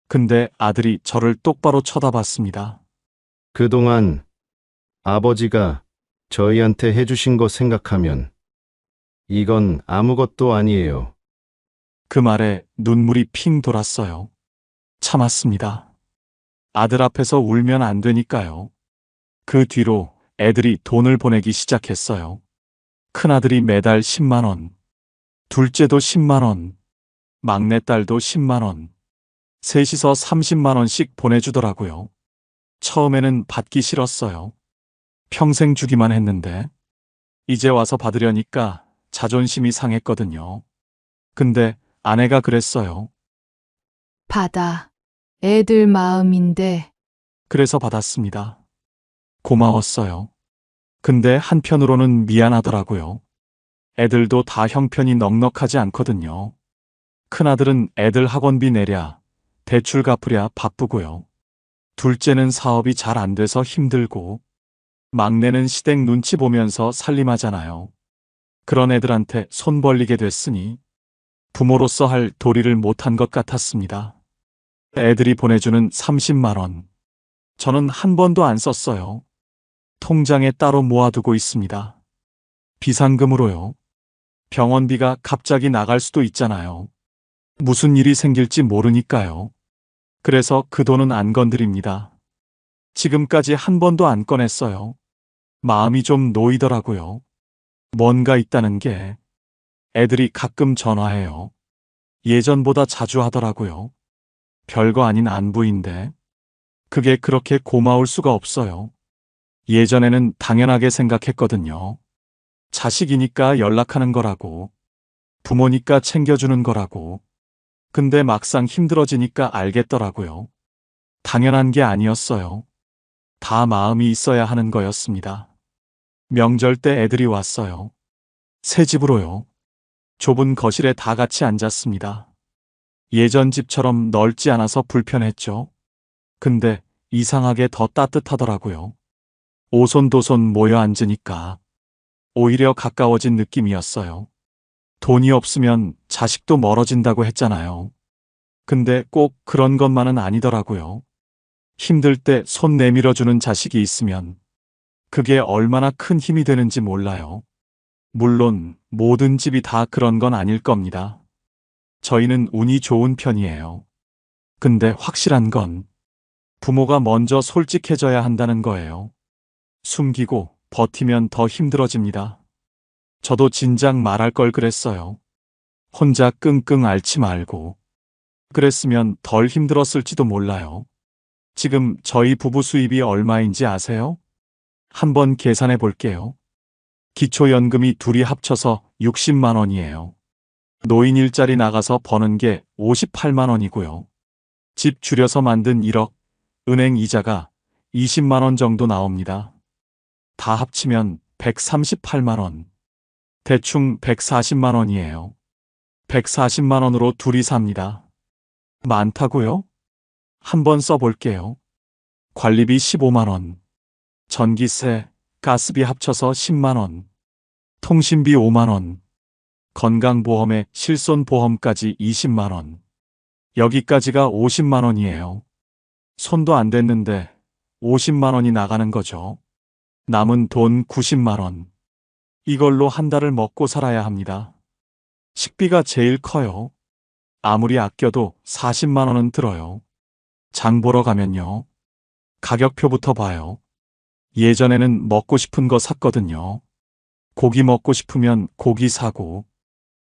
Speaker 1: 근데 아들이 저를 똑바로 쳐다봤습니다.
Speaker 3: 그동안 아버지가 저희한테 해주신 거 생각하면 이건 아무것도 아니에요.
Speaker 1: 그 말에 눈물이 핑 돌았어요. 참았습니다. 아들 앞에서 울면 안 되니까요. 그 뒤로 애들이 돈을 보내기 시작했어요. 큰아들이 매달 10만 원, 둘째도 10만 원, 막내딸도 10만 원, 셋이서 30만 원씩 보내주더라고요. 처음에는 받기 싫었어요. 평생 주기만 했는데 이제 와서 받으려니까 자존심이 상했거든요. 근데 아내가 그랬어요.
Speaker 2: 받아. 애들 마음인데.
Speaker 1: 그래서 받았습니다. 고마웠어요. 근데 한편으로는 미안하더라고요. 애들도 다 형편이 넉넉하지 않거든요. 큰아들은 애들 학원비 내랴, 대출 갚으랴 바쁘고요. 둘째는 사업이 잘 안 돼서 힘들고, 막내는 시댁 눈치 보면서 살림하잖아요. 그런 애들한테 손 벌리게 됐으니 부모로서 할 도리를 못한 것 같았습니다. 애들이 보내주는 30만 원, 저는 한 번도 안 썼어요. 통장에 따로 모아두고 있습니다. 비상금으로요. 병원비가 갑자기 나갈 수도 있잖아요. 무슨 일이 생길지 모르니까요. 그래서 그 돈은 안 건드립니다. 지금까지 한 번도 안 꺼냈어요. 마음이 좀 놓이더라고요. 뭔가 있다는 게. 애들이 가끔 전화해요. 예전보다 자주 하더라고요. 별거 아닌 안부인데 그게 그렇게 고마울 수가 없어요. 예전에는 당연하게 생각했거든요. 자식이니까 연락하는 거라고, 부모니까 챙겨주는 거라고. 근데 막상 힘들어지니까 알겠더라고요. 당연한 게 아니었어요. 다 마음이 있어야 하는 거였습니다. 명절 때 애들이 왔어요. 새 집으로요. 좁은 거실에 다 같이 앉았습니다. 예전 집처럼 넓지 않아서 불편했죠. 근데 이상하게 더 따뜻하더라고요. 오손도손 모여 앉으니까 오히려 가까워진 느낌이었어요. 돈이 없으면 자식도 멀어진다고 했잖아요. 근데 꼭 그런 것만은 아니더라고요. 힘들 때 손 내밀어주는 자식이 있으면 그게 얼마나 큰 힘이 되는지 몰라요. 물론 모든 집이 다 그런 건 아닐 겁니다. 저희는 운이 좋은 편이에요. 근데 확실한 건 부모가 먼저 솔직해져야 한다는 거예요. 숨기고 버티면 더 힘들어집니다. 저도 진작 말할 걸 그랬어요. 혼자 끙끙 앓지 말고. 그랬으면 덜 힘들었을지도 몰라요. 지금 저희 부부 수입이 얼마인지 아세요? 한번 계산해 볼게요. 기초연금이 둘이 합쳐서 60만 원이에요. 노인 일자리 나가서 버는 게 58만 원이고요. 집 줄여서 만든 1억, 은행 이자가 20만 원 정도 나옵니다. 다 합치면 138만 원. 대충 140만 원이에요. 140만 원으로 둘이 삽니다. 많다고요? 한번 써볼게요. 관리비 15만 원. 전기세, 가스비 합쳐서 10만 원. 통신비 5만 원. 건강보험에 실손보험까지 20만 원. 여기까지가 50만 원이에요. 손도 안 댔는데 50만 원이 나가는 거죠. 남은 돈 90만 원. 이걸로 한 달을 먹고 살아야 합니다. 식비가 제일 커요. 아무리 아껴도 40만 원은 들어요. 장 보러 가면요. 가격표부터 봐요. 예전에는 먹고 싶은 거 샀거든요. 고기 먹고 싶으면 고기 사고,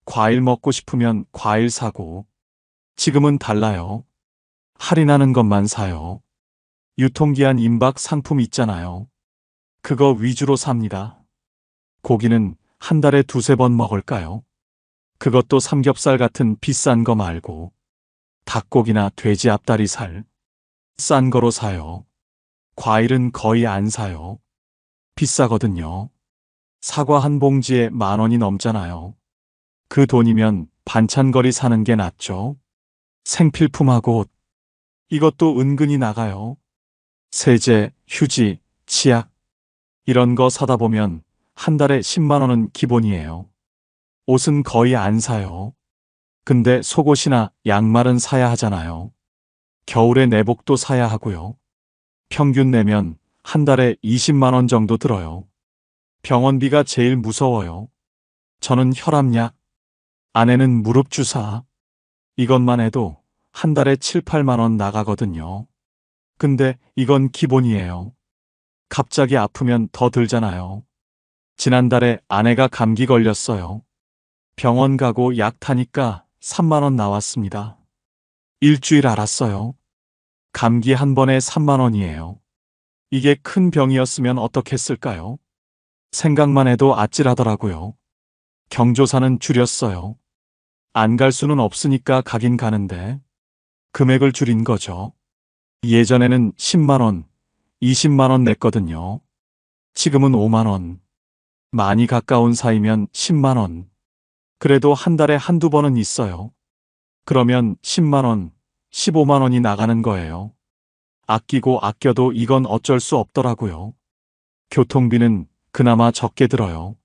Speaker 1: 과일 먹고 싶으면 과일 사고. 지금은 달라요. 할인하는 것만 사요. 유통기한 임박 상품 있잖아요. 그거 위주로 삽니다. 고기는 한 달에 두세 번 먹을까요? 그것도 삼겹살 같은 비싼 거 말고 닭고기나 돼지 앞다리살 싼 거로 사요. 과일은 거의 안 사요. 비싸거든요. 사과 한 봉지에 10,000원이 넘잖아요. 그 돈이면 반찬거리 사는 게 낫죠. 생필품하고 옷. 이것도 은근히 나가요. 세제, 휴지, 치약. 이런 거 사다 보면 한 달에 10만 원은 기본이에요. 옷은 거의 안 사요. 근데 속옷이나 양말은 사야 하잖아요. 겨울에 내복도 사야 하고요. 평균 내면 한 달에 20만 원 정도 들어요. 병원비가 제일 무서워요. 저는 혈압약, 아내는 무릎 주사. 이것만 해도 한 달에 7, 8만 원 나가거든요. 근데 이건 기본이에요. 갑자기 아프면 더 들잖아요. 지난달에 아내가 감기 걸렸어요. 병원 가고 약 타니까 3만 원 나왔습니다. 일주일 알았어요. 감기 한 번에 3만 원이에요. 이게 큰 병이었으면 어떻겠을까요? 생각만 해도 아찔하더라고요. 경조사는 줄였어요. 안 갈 수는 없으니까 가긴 가는데 금액을 줄인 거죠. 예전에는 10만 원, 20만 원 냈거든요. 지금은 5만 원. 많이 가까운 사이면 10만 원. 그래도 한 달에 한두 번은 있어요. 그러면 10만 원, 15만 원이 나가는 거예요. 아끼고 아껴도 이건 어쩔 수 없더라고요. 교통비는 그나마 적게 들어요.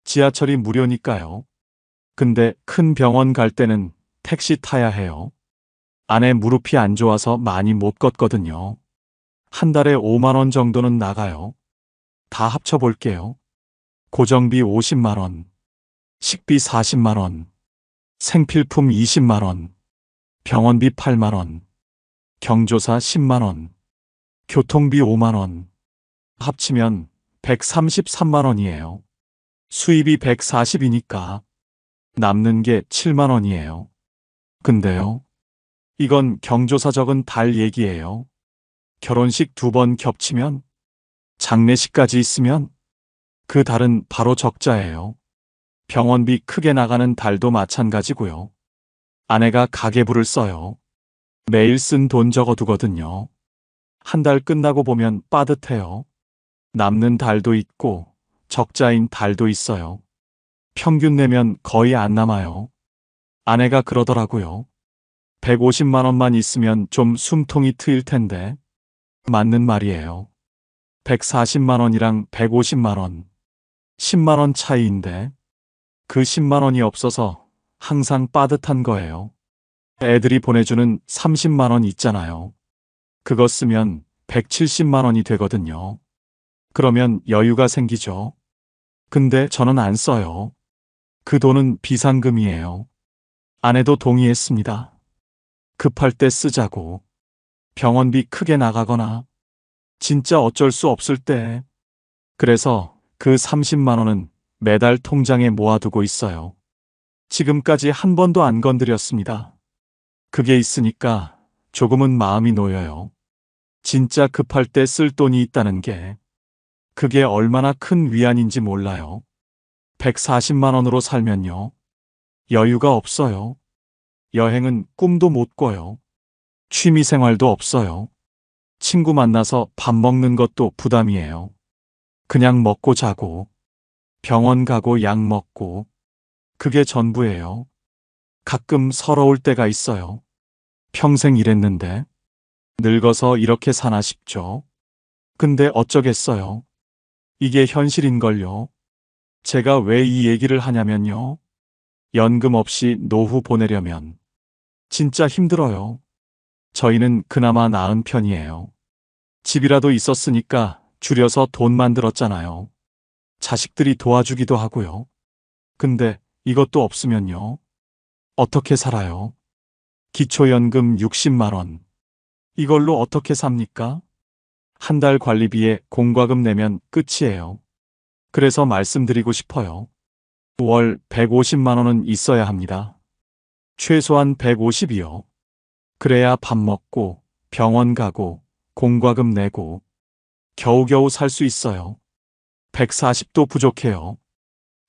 Speaker 1: 지하철이 무료니까요. 근데 큰 병원 갈 때는 택시 타야 해요. 아내 무릎이 안 좋아서 많이 못 걷거든요. 한 달에 5만 원 정도는 나가요. 다 합쳐볼게요. 고정비 50만 원, 식비 40만 원, 생필품 20만 원, 병원비 8만 원, 경조사 10만 원, 교통비 5만 원. 합치면 133만 원이에요. 수입이 140이니까 남는 게 7만 원이에요. 근데요, 이건 경조사 적은 달 얘기예요. 결혼식 2번 겹치면, 장례식까지 있으면 그 달은 바로 적자예요. 병원비 크게 나가는 달도 마찬가지고요. 아내가 가계부를 써요. 매일 쓴 돈 적어두거든요. 한 달 끝나고 보면 빠듯해요. 남는 달도 있고 적자인 달도 있어요. 평균 내면 거의 안 남아요. 아내가 그러더라고요. 150만 원만 있으면 좀 숨통이 트일 텐데. 맞는 말이에요. 140만 원이랑 150만 원, 10만 원 차이인데 그 10만 원이 없어서 항상 빠듯한 거예요. 애들이 보내주는 30만 원 있잖아요. 그거 쓰면 170만 원이 되거든요. 그러면 여유가 생기죠. 근데 저는 안 써요. 그 돈은 비상금이에요. 아내도 동의했습니다. 급할 때 쓰자고. 병원비 크게 나가거나 진짜 어쩔 수 없을 때. 그래서 그 30만 원은 매달 통장에 모아두고 있어요. 지금까지 한 번도 안 건드렸습니다. 그게 있으니까 조금은 마음이 놓여요. 진짜 급할 때 쓸 돈이 있다는 게 그게 얼마나 큰 위안인지 몰라요. 140만 원으로 살면요. 여유가 없어요. 여행은 꿈도 못 꿔요. 취미 생활도 없어요. 친구 만나서 밥 먹는 것도 부담이에요. 그냥 먹고 자고, 병원 가고 약 먹고, 그게 전부예요. 가끔 서러울 때가 있어요. 평생 일했는데, 늙어서 이렇게 사나 싶죠. 근데 어쩌겠어요. 이게 현실인걸요. 제가 왜 이 얘기를 하냐면요. 연금 없이 노후 보내려면 진짜 힘들어요. 저희는 그나마 나은 편이에요. 집이라도 있었으니까 줄여서 돈 만들었잖아요. 자식들이 도와주기도 하고요. 근데 이것도 없으면요. 어떻게 살아요? 기초연금 60만 원. 이걸로 어떻게 삽니까? 한 달 관리비에 공과금 내면 끝이에요. 그래서 말씀드리고 싶어요. 월 150만 원은 있어야 합니다. 최소한 150이요. 그래야 밥 먹고, 병원 가고, 공과금 내고, 겨우겨우 살 수 있어요. 140도 부족해요.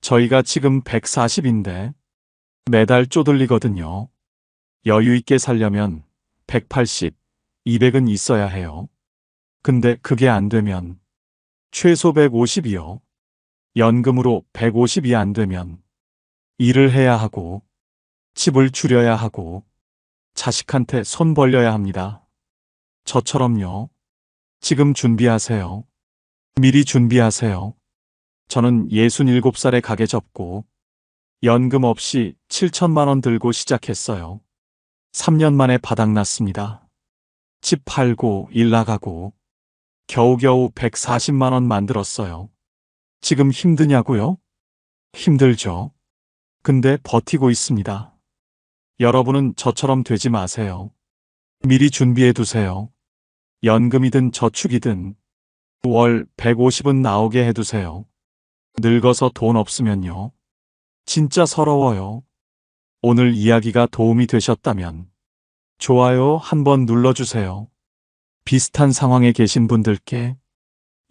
Speaker 1: 저희가 지금 140인데 매달 쪼들리거든요. 여유 있게 살려면 180, 200은 있어야 해요. 근데 그게 안 되면 최소 150이요. 연금으로 150이 안 되면 일을 해야 하고 집을 줄여야 하고 자식한테 손 벌려야 합니다. 저처럼요. 지금 준비하세요. 미리 준비하세요. 저는 67살에 가게 접고 연금 없이 7천만 원 들고 시작했어요. 3년 만에 바닥났습니다. 집 팔고 일 나가고 겨우겨우 140만 원 만들었어요. 지금 힘드냐고요? 힘들죠. 근데 버티고 있습니다. 여러분은 저처럼 되지 마세요. 미리 준비해 두세요. 연금이든 저축이든 월 150은 나오게 해두세요. 늙어서 돈 없으면요. 진짜 서러워요. 오늘 이야기가 도움이 되셨다면 좋아요 한번 눌러주세요. 비슷한 상황에 계신 분들께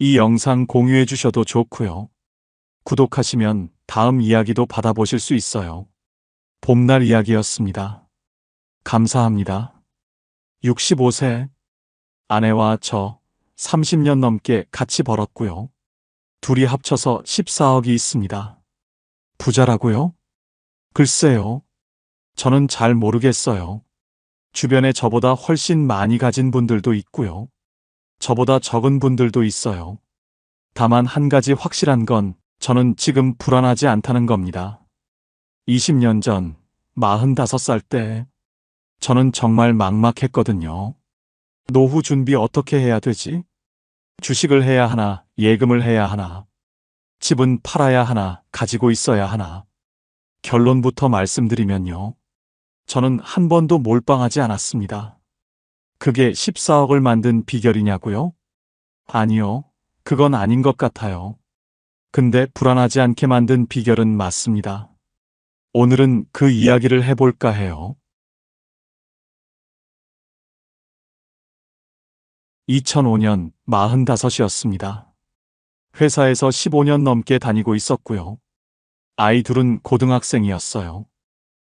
Speaker 1: 이 영상 공유해 주셔도 좋고요. 구독하시면 다음 이야기도 받아보실 수 있어요. 봄날 이야기였습니다. 감사합니다. 65세 아내와 저 30년 넘게 같이 벌었고요. 둘이 합쳐서 14억이 있습니다. 부자라고요? 글쎄요. 저는 잘 모르겠어요. 주변에 저보다 훨씬 많이 가진 분들도 있고요. 저보다 적은 분들도 있어요. 다만 한 가지 확실한 건 저는 지금 불안하지 않다는 겁니다. 20년 전 45살 때 저는 정말 막막했거든요. 노후 준비 어떻게 해야 되지? 주식을 해야 하나, 예금을 해야 하나, 집은 팔아야 하나, 가지고 있어야 하나. 결론부터 말씀드리면요. 저는 한 번도 몰빵하지 않았습니다. 그게 14억을 만든 비결이냐고요? 아니요. 그건 아닌 것 같아요. 근데 불안하지 않게 만든 비결은 맞습니다. 오늘은 그 이야기를 해볼까 해요. 2005년 45이었습니다. 회사에서 15년 넘게 다니고 있었고요. 아이 둘은 고등학생이었어요.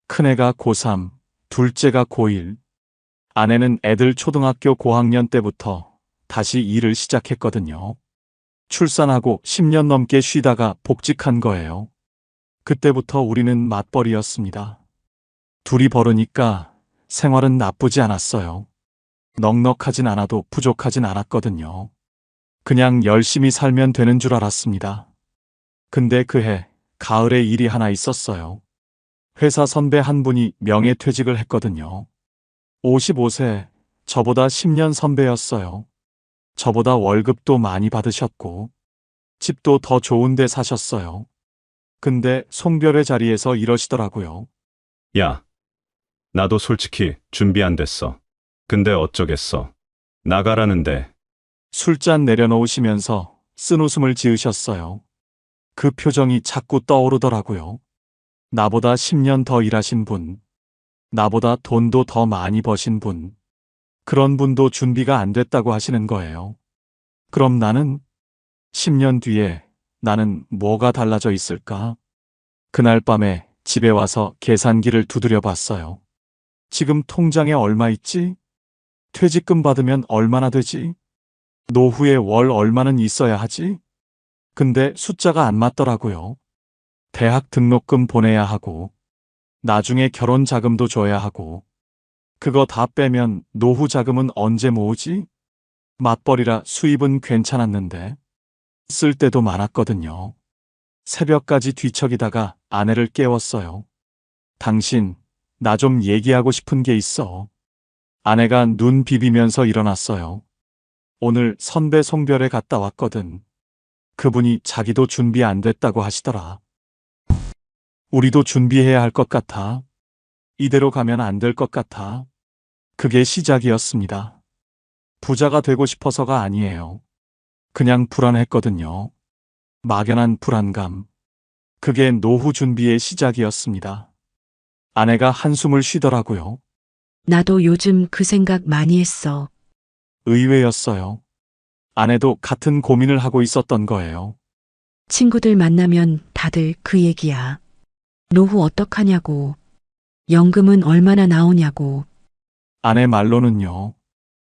Speaker 1: 큰애가 고3, 둘째가 고1. 아내는 애들 초등학교 고학년 때부터 다시 일을 시작했거든요. 출산하고 10년 넘게 쉬다가 복직한 거예요. 그때부터 우리는 맞벌이였습니다. 둘이 벌으니까 생활은 나쁘지 않았어요. 넉넉하진 않아도 부족하진 않았거든요. 그냥 열심히 살면 되는 줄 알았습니다. 근데 그해 가을에 일이 하나 있었어요. 회사 선배 한 분이 명예퇴직을 했거든요. 55세, 저보다 10년 선배였어요. 저보다 월급도 많이 받으셨고, 집도 더 좋은 데 사셨어요. 근데 송별회 자리에서 이러시더라고요.
Speaker 4: 야, 나도 솔직히 준비 안 됐어. 근데 어쩌겠어. 나가라는데.
Speaker 1: 술잔 내려놓으시면서 쓴웃음을 지으셨어요. 그 표정이 자꾸 떠오르더라고요. 나보다 10년 더 일하신 분, 나보다 돈도 더 많이 버신 분, 그런 분도 준비가 안 됐다고 하시는 거예요. 그럼 나는 10년 뒤에 나는 뭐가 달라져 있을까? 그날 밤에 집에 와서 계산기를 두드려 봤어요. 지금 통장에 얼마 있지? 퇴직금 받으면 얼마나 되지? 노후에 월 얼마는 있어야 하지? 근데 숫자가 안 맞더라고요. 대학 등록금 보내야 하고, 나중에 결혼 자금도 줘야 하고, 그거 다 빼면 노후 자금은 언제 모으지? 맞벌이라 수입은 괜찮았는데, 쓸 때도 많았거든요. 새벽까지 뒤척이다가 아내를 깨웠어요. 당신, 나 좀 얘기하고 싶은 게 있어. 아내가 눈 비비면서 일어났어요. 오늘 선배 송별회 갔다 왔거든. 그분이 자기도 준비 안 됐다고 하시더라. 우리도 준비해야 할 것 같아. 이대로 가면 안 될 것 같아. 그게 시작이었습니다. 부자가 되고 싶어서가 아니에요. 그냥 불안했거든요. 막연한 불안감. 그게 노후 준비의 시작이었습니다. 아내가 한숨을 쉬더라고요.
Speaker 5: 나도 요즘 그 생각 많이 했어.
Speaker 1: 의외였어요. 아내도 같은 고민을 하고 있었던 거예요.
Speaker 5: 친구들 만나면 다들 그 얘기야. 노후 어떡하냐고. 연금은 얼마나 나오냐고.
Speaker 1: 아내 말로는요.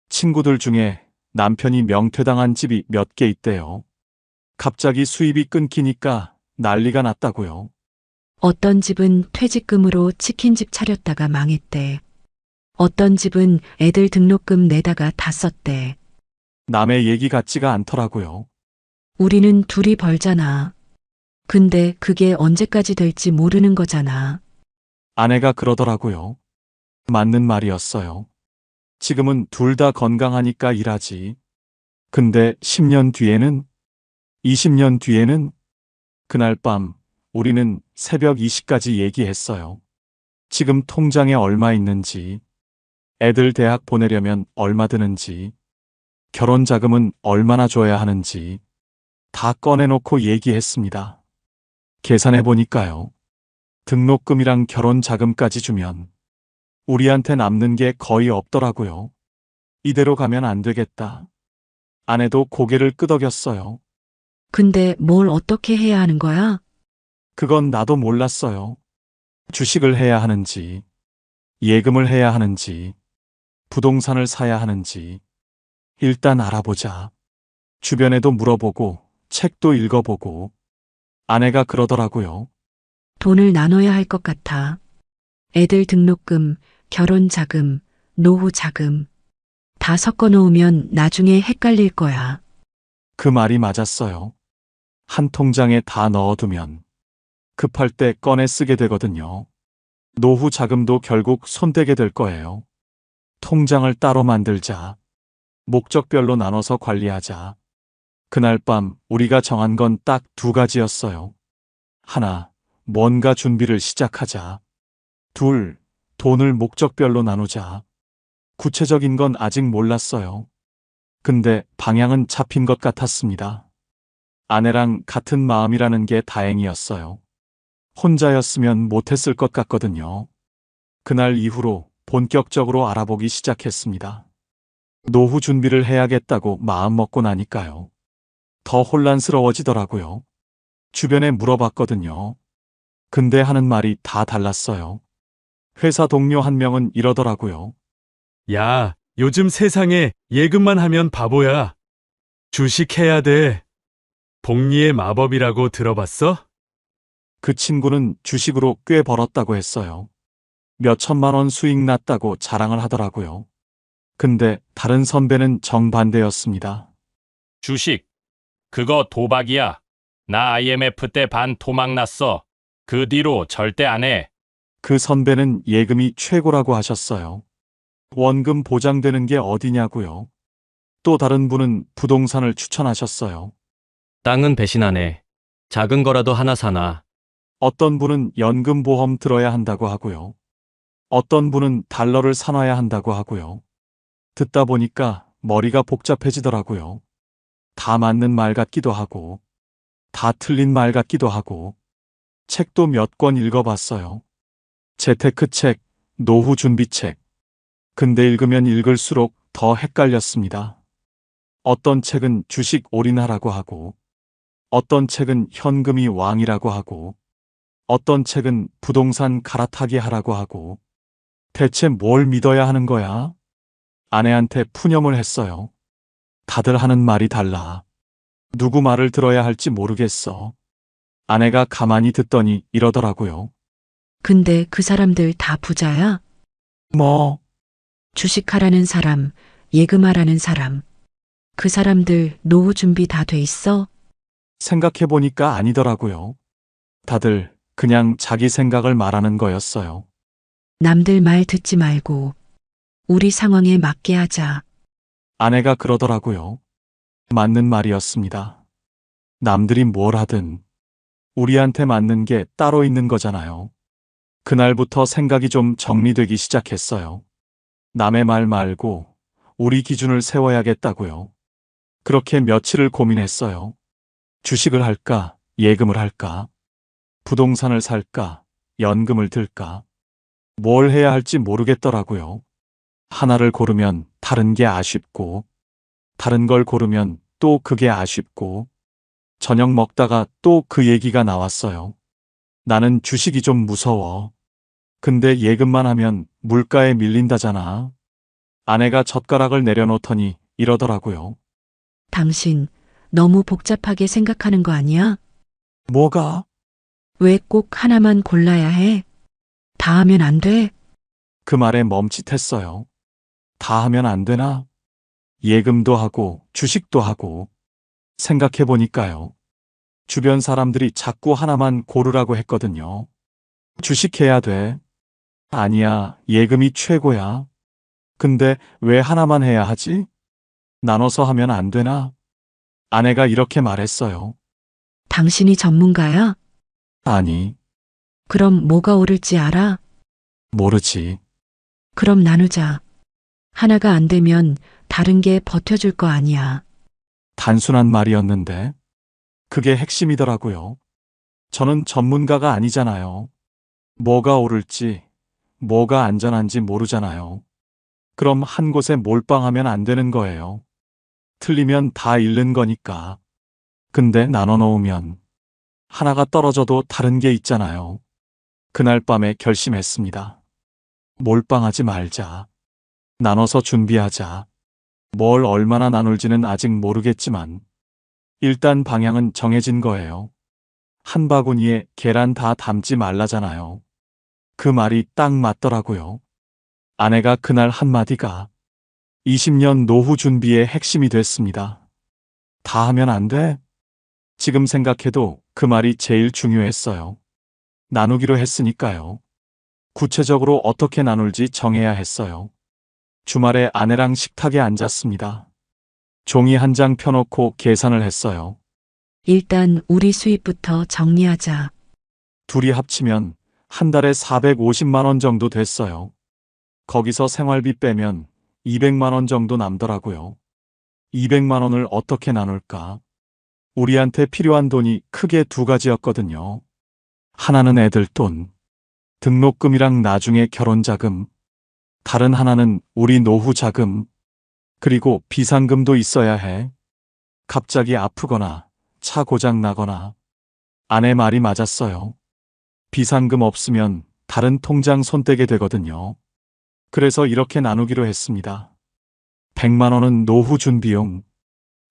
Speaker 1: 친구들 중에 남편이 명퇴당한 집이 몇 개 있대요. 갑자기 수입이 끊기니까 난리가 났다고요.
Speaker 5: 어떤 집은 퇴직금으로 치킨집 차렸다가 망했대. 어떤 집은 애들 등록금 내다가 다 썼대.
Speaker 1: 남의 얘기 같지가 않더라고요.
Speaker 5: 우리는 둘이 벌잖아. 근데 그게 언제까지 될지 모르는 거잖아.
Speaker 1: 아내가 그러더라고요. 맞는 말이었어요. 지금은 둘 다 건강하니까 일하지. 근데 10년 뒤에는? 20년 뒤에는? 그날 밤 우리는 새벽 2시까지 얘기했어요. 지금 통장에 얼마 있는지, 애들 대학 보내려면 얼마 드는지, 결혼 자금은 얼마나 줘야 하는지 다 꺼내놓고 얘기했습니다. 계산해 보니까요. 등록금이랑 결혼 자금까지 주면 우리한테 남는 게 거의 없더라고요. 이대로 가면 안 되겠다. 아내도 고개를 끄덕였어요.
Speaker 5: 근데 뭘 어떻게 해야 하는 거야?
Speaker 1: 그건 나도 몰랐어요. 주식을 해야 하는지, 예금을 해야 하는지, 부동산을 사야 하는지, 일단 알아보자. 주변에도 물어보고, 책도 읽어보고, 아내가 그러더라고요.
Speaker 5: 돈을 나눠야 할 것 같아. 애들 등록금, 결혼 자금, 노후 자금. 다 섞어 놓으면 나중에 헷갈릴 거야.
Speaker 1: 그 말이 맞았어요. 한 통장에 다 넣어두면 급할 때 꺼내 쓰게 되거든요. 노후 자금도 결국 손대게 될 거예요. 통장을 따로 만들자. 목적별로 나눠서 관리하자. 그날 밤 우리가 정한 건 딱 두 가지였어요. 하나, 뭔가 준비를 시작하자. 둘, 돈을 목적별로 나누자. 구체적인 건 아직 몰랐어요. 근데 방향은 잡힌 것 같았습니다. 아내랑 같은 마음이라는 게 다행이었어요. 혼자였으면 못했을 것 같거든요. 그날 이후로 본격적으로 알아보기 시작했습니다. 노후 준비를 해야겠다고 마음먹고 나니까요. 더 혼란스러워지더라고요. 주변에 물어봤거든요. 근데 하는 말이 다 달랐어요. 회사 동료 한 명은 이러더라고요.
Speaker 6: 야, 요즘 세상에 예금만 하면 바보야. 주식해야 돼. 복리의 마법이라고 들어봤어?
Speaker 1: 그 친구는 주식으로 꽤 벌었다고 했어요. 몇 천만 원 수익 났다고 자랑을 하더라고요. 근데 다른 선배는 정반대였습니다.
Speaker 7: 주식. 그거 도박이야. 나 IMF 때 반 토막 났어. 그 뒤로 절대 안 해.
Speaker 1: 그 선배는 예금이 최고라고 하셨어요. 원금 보장되는 게 어디냐고요. 또 다른 분은 부동산을 추천하셨어요.
Speaker 8: 땅은 배신하네. 작은 거라도 하나 사놔.
Speaker 1: 어떤 분은 연금보험 들어야 한다고 하고요. 어떤 분은 달러를 사놔야 한다고 하고요. 듣다 보니까 머리가 복잡해지더라고요. 다 맞는 말 같기도 하고, 다 틀린 말 같기도 하고, 책도 몇 권 읽어봤어요. 재테크 책, 노후 준비 책. 근데 읽으면 읽을수록 더 헷갈렸습니다. 어떤 책은 주식 올인하라고 하고, 어떤 책은 현금이 왕이라고 하고, 어떤 책은 부동산 갈아타기 하라고 하고, 대체 뭘 믿어야 하는 거야? 아내한테 푸념을 했어요. 다들 하는 말이 달라. 누구 말을 들어야 할지 모르겠어. 아내가 가만히 듣더니 이러더라고요.
Speaker 5: 근데 그 사람들 다 부자야?
Speaker 1: 뭐,
Speaker 5: 주식하라는 사람, 예금하라는 사람. 그 사람들 노후 준비 다 돼 있어?
Speaker 1: 생각해보니까 아니더라고요. 다들 그냥 자기 생각을 말하는 거였어요.
Speaker 5: 남들 말 듣지 말고 우리 상황에 맞게 하자.
Speaker 1: 아내가 그러더라고요. 맞는 말이었습니다. 남들이 뭘 하든 우리한테 맞는 게 따로 있는 거잖아요. 그날부터 생각이 좀 정리되기 시작했어요. 남의 말 말고 우리 기준을 세워야겠다고요. 그렇게 며칠을 고민했어요. 주식을 할까, 예금을 할까, 부동산을 살까, 연금을 들까. 뭘 해야 할지 모르겠더라고요. 하나를 고르면 다른 게 아쉽고, 다른 걸 고르면 또 그게 아쉽고, 저녁 먹다가 또 그 얘기가 나왔어요. 나는 주식이 좀 무서워. 근데 예금만 하면 물가에 밀린다잖아. 아내가 젓가락을 내려놓더니 이러더라고요.
Speaker 5: 당신 너무 복잡하게 생각하는 거 아니야?
Speaker 1: 뭐가?
Speaker 5: 왜 꼭 하나만 골라야 해? 다 하면 안 돼?
Speaker 1: 그 말에 멈칫했어요. 다 하면 안 되나? 예금도 하고 주식도 하고. 생각해보니까요. 주변 사람들이 자꾸 하나만 고르라고 했거든요. 주식해야 돼. 아니야, 예금이 최고야. 근데 왜 하나만 해야 하지? 나눠서 하면 안 되나? 아내가 이렇게 말했어요.
Speaker 5: 당신이 전문가야?
Speaker 1: 아니,
Speaker 5: 그럼 뭐가 오를지 알아?
Speaker 1: 모르지.
Speaker 5: 그럼 나누자. 하나가 안 되면 다른 게 버텨줄 거 아니야.
Speaker 1: 단순한 말이었는데, 그게 핵심이더라고요. 저는 전문가가 아니잖아요. 뭐가 오를지, 뭐가 안전한지 모르잖아요. 그럼 한 곳에 몰빵하면 안 되는 거예요. 틀리면 다 잃는 거니까. 근데 나눠 놓으면 하나가 떨어져도 다른 게 있잖아요. 그날 밤에 결심했습니다. 몰빵하지 말자. 나눠서 준비하자. 뭘 얼마나 나눌지는 아직 모르겠지만 일단 방향은 정해진 거예요. 한 바구니에 계란 다 담지 말라잖아요. 그 말이 딱 맞더라고요. 아내가 그날 한마디가 20년 노후 준비의 핵심이 됐습니다. 다 하면 안 돼? 지금 생각해도 그 말이 제일 중요했어요. 나누기로 했으니까요. 구체적으로 어떻게 나눌지 정해야 했어요. 주말에 아내랑 식탁에 앉았습니다. 종이 한 장 펴놓고 계산을 했어요.
Speaker 5: 일단 우리 수입부터 정리하자.
Speaker 1: 둘이 합치면 한 달에 450만 원 정도 됐어요. 거기서 생활비 빼면 200만 원 정도 남더라고요. 200만 원을 어떻게 나눌까? 우리한테 필요한 돈이 크게 두 가지였거든요. 하나는 애들 돈, 등록금이랑 나중에 결혼 자금, 다른 하나는 우리 노후 자금, 그리고 비상금도 있어야 해. 갑자기 아프거나 차 고장 나거나. 아내 말이 맞았어요. 비상금 없으면 다른 통장 손 떼게 되거든요. 그래서 이렇게 나누기로 했습니다. 100만 원은 노후 준비용,